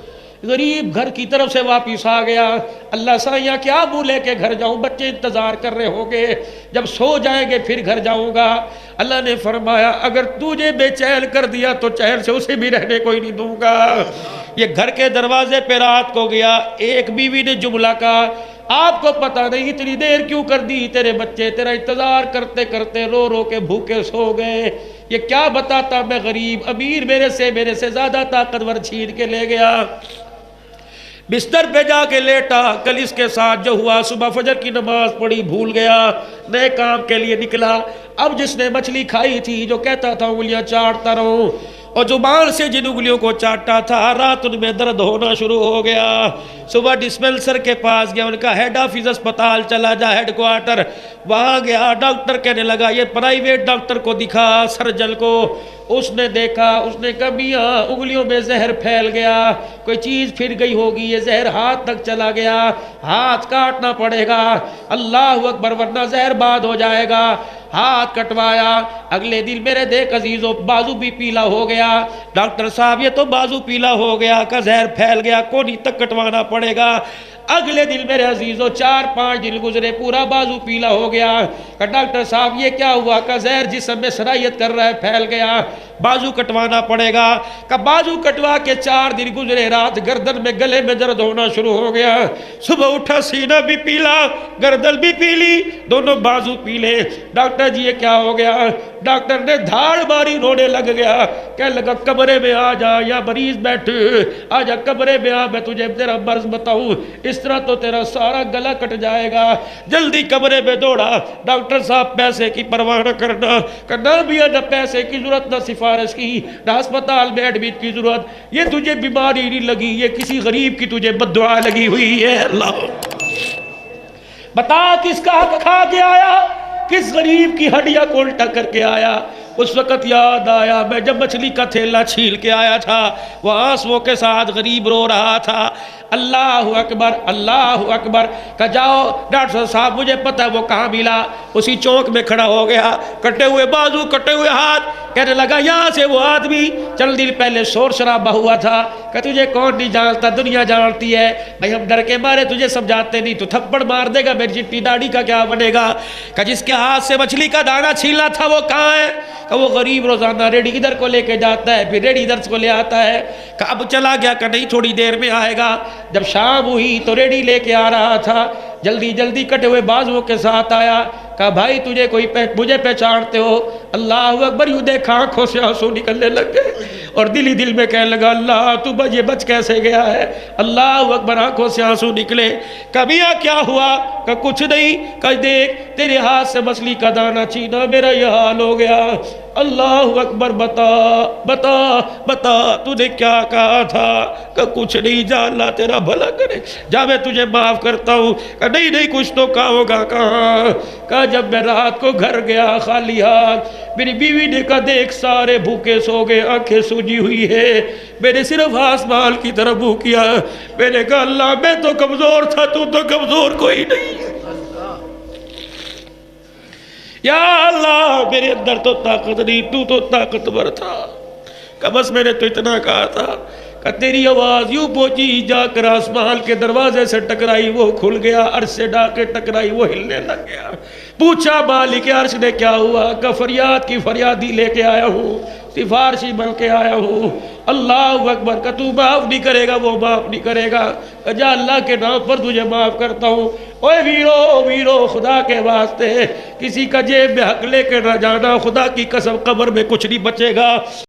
غریب گھر کی طرف سے واپس آ گیا. اللہ سائیاں کیا منہ لے کے گھر جاؤں, بچے انتظار کر رہے ہوں گے, جب سو جائیں گے پھر گھر جاؤں گا. اللہ نے فرمایا اگر تجھے بے چین کر دیا تو چین سے اسے بھی رہنے کوئی نہیں دوں گا. یہ گھر کے دروازے پہ رات کو گیا. ایک بیوی نے جملہ کہا, آپ کو پتہ نہیں اتنی دیر کیوں کر دی, تیرے بچے تیرا انتظار کرتے کرتے رو رو کے بھوکے سو گئے. یہ کیا بتاتا, میں غریب, امیر میرے سے زیادہ طاقتور چھین کے لے گیا. بستر پہ جا کے لیٹا. کل اس کے ساتھ جو ہوا, صبح فجر کی نماز پڑھی, بھول گیا, نئے کام کے لیے نکلا. اب جس نے مچھلی کھائی تھی, جو کہتا تھا انگلیاں چاٹتا رہوں, اور زبان سے جن انگلیوں کو چاٹا تھا, رات ان میں درد ہونا شروع ہو گیا. صبح ڈسپینسر کے پاس گیا, ان کا ہیڈ آفس اسپتال چلا جا, ہیڈ کوارٹر, وہاں گیا. ڈاکٹر کہنے لگا یہ پرائیویٹ ڈاکٹر کو دکھا, سرجن کو. اس نے دیکھا, اس نے کہا میاں انگلیوں میں زہر پھیل گیا, کوئی چیز پھر گئی ہوگی, یہ زہر ہاتھ تک چلا گیا, ہاتھ کاٹنا پڑے گا. اللہ اکبر, ورنہ زہر بعد ہو جائے گا. ہاتھ کٹوایا. اگلے دن میرے دیکھ عزیزو بازو بھی پیلا ہو گیا. ڈاکٹر صاحب یہ تو بازو پیلا ہو گیا, کا زہر پھیل گیا, کونی تک کٹوانا پڑے گا. اگلے دن میرے عزیزو 4-5 دن گزرے, پورا بازو پیلا ہو گیا. کہ ڈاکٹر صاحب یہ کیا ہوا, کا زہر جسم میں سرایت کر رہا ہے, پھیل گیا, بازو کٹوانا پڑے گا. کہ بازو کٹوا کے 4 دن گزرے, رات گردن میں گلے میں درد ہونا شروع ہو گیا. صبح اٹھا, سینہ بھی پیلا, گردن بھی پیلی, دونوں بازو پیلے. ڈاکٹر جی یہ کیا ہو گیا. ڈاکٹر نے دھاڑ ماری, رونے لگ گیا. کہنے لگا کمرے میں آ جا, یا مریض بیٹھ, آ جا کمرے میں آ, میں تجھے تیرا مرض بتاؤں, اس طرح تو تیرا سارا گلا کٹ جائے گا. جلدی کمرے میں دوڑا. ڈاکٹر صاحب پیسے کی پرواہ نہ کرنا, کہ نہ بھی نہ پیسے کی ضرورت, نہ سفارش کی, نہ ہسپتال میں ایڈمٹ کی ضرورت, یہ تجھے بیماری نہیں لگی, یہ کسی غریب کی تجھے بد دعا لگی ہوئی ہے. اللہ بتا کس کا حق کھا کے آیا, کس غریب کی ہڈیاں کو الٹا کر کے آیا. اس وقت یاد آیا میں جب مچھلی کا تھیلا چھیل کے آیا تھا, وہ آنسوؤں کے ساتھ غریب رو رہا تھا. اللہ اکبر, اللہ اکبر. کہ جاؤ ڈاکٹر صاحب مجھے پتہ ہے وہ کہاں ملا. اسی چوک میں کھڑا ہو گیا, کٹے ہوئے بازو, کٹے ہوئے ہاتھ. کہنے لگا یہاں سے وہ آدمی چند دن پہلے شور شرابہ ہوا تھا, کہ تجھے کون نہیں جانتا, دنیا جانتی ہے. بھائی ہم ڈر کے مارے تجھے سمجھاتے نہیں, تو تھپڑ مار دے گا, میری چٹی داڑھی کا کیا بنے گا. کہ جس کے ہاتھ سے مچھلی کا دانہ چھیلنا تھا وہ کہاں ہے. کہ وہ غریب روزانہ ریڑھی ادھر کو لے کے جاتا ہے, پھر ریڑھی ادھر کو لے آتا ہے. کہ اب چلا گیا, کہ نہیں تھوڑی دیر میں آئے گا. جب شام ہوئی تو ریڑھی لے کے آ رہا تھا, جلدی جلدی کٹے ہوئے بازوؤں کے ساتھ آیا. کہا بھائی تجھے کوئی مجھے پہچانتے ہو. اللہ اکبر, یوں دیکھا آنکھوں سے آنسو نکلنے لگ گئے, اور دل ہی دل میں کہنے لگا اللہ تو یہ بچ کیسے گیا ہے. اللہ اکبر, آنکھوں سے آنسو نکلے. کبھی کیا ہوا. کہ کچھ نہیں, کہ دیکھ تیرے ہاتھ سے مچھلی کا دانہ چھینا, میرا یہ حال ہو گیا. اللہ اکبر, بتا بتا بتا تجھے کیا کہا تھا. کہ کچھ نہیں, جا اللہ تیرا بھلا کرے, جا میں تجھے معاف کرتا ہوں. کہ نہیں نہیں کچھ تو کہا ہوگا. کہاں. کہا جب میں رات کو گھر گیا خالی ہاتھ, میری بیوی نے کہا دیکھ سارے بھوکے سو گئے, آنکھیں سوجی ہوئی ہے, میں نے صرف آسمان کی طرف منہ کیا. میں نے کہا اللہ میں تو کمزور تھا, تو کمزور کوئی نہیں. یا اللہ میرے اندر تو طاقت نہیں, تو تو طاقتور تھا. کہ بس میں نے تو اتنا کہا تھا, کہ تیری آواز یوں پہنچی, جا کر آسمان کے دروازے سے ٹکرائی, وہ کھل گیا. عرش سے ڈا کے ٹکرائی, وہ ہلنے لگ گیا. پوچھا مالک عرش نے کیا ہوا. کہ فریاد کی فریادی لے کے آیا ہوں, سفارشی بن کے آیا ہوں. اللہ اکبر. کہ تو معاف نہیں کرے گا, وہ معاف نہیں کرے گا. کہ جا اللہ کے نام پر تجھے معاف کرتا ہوں. اوے ویرو ویرو, خدا کے واسطے کسی کا جیب میں حق لے کے نہ جانا, خدا کی قسم قبر میں کچھ نہیں بچے گا.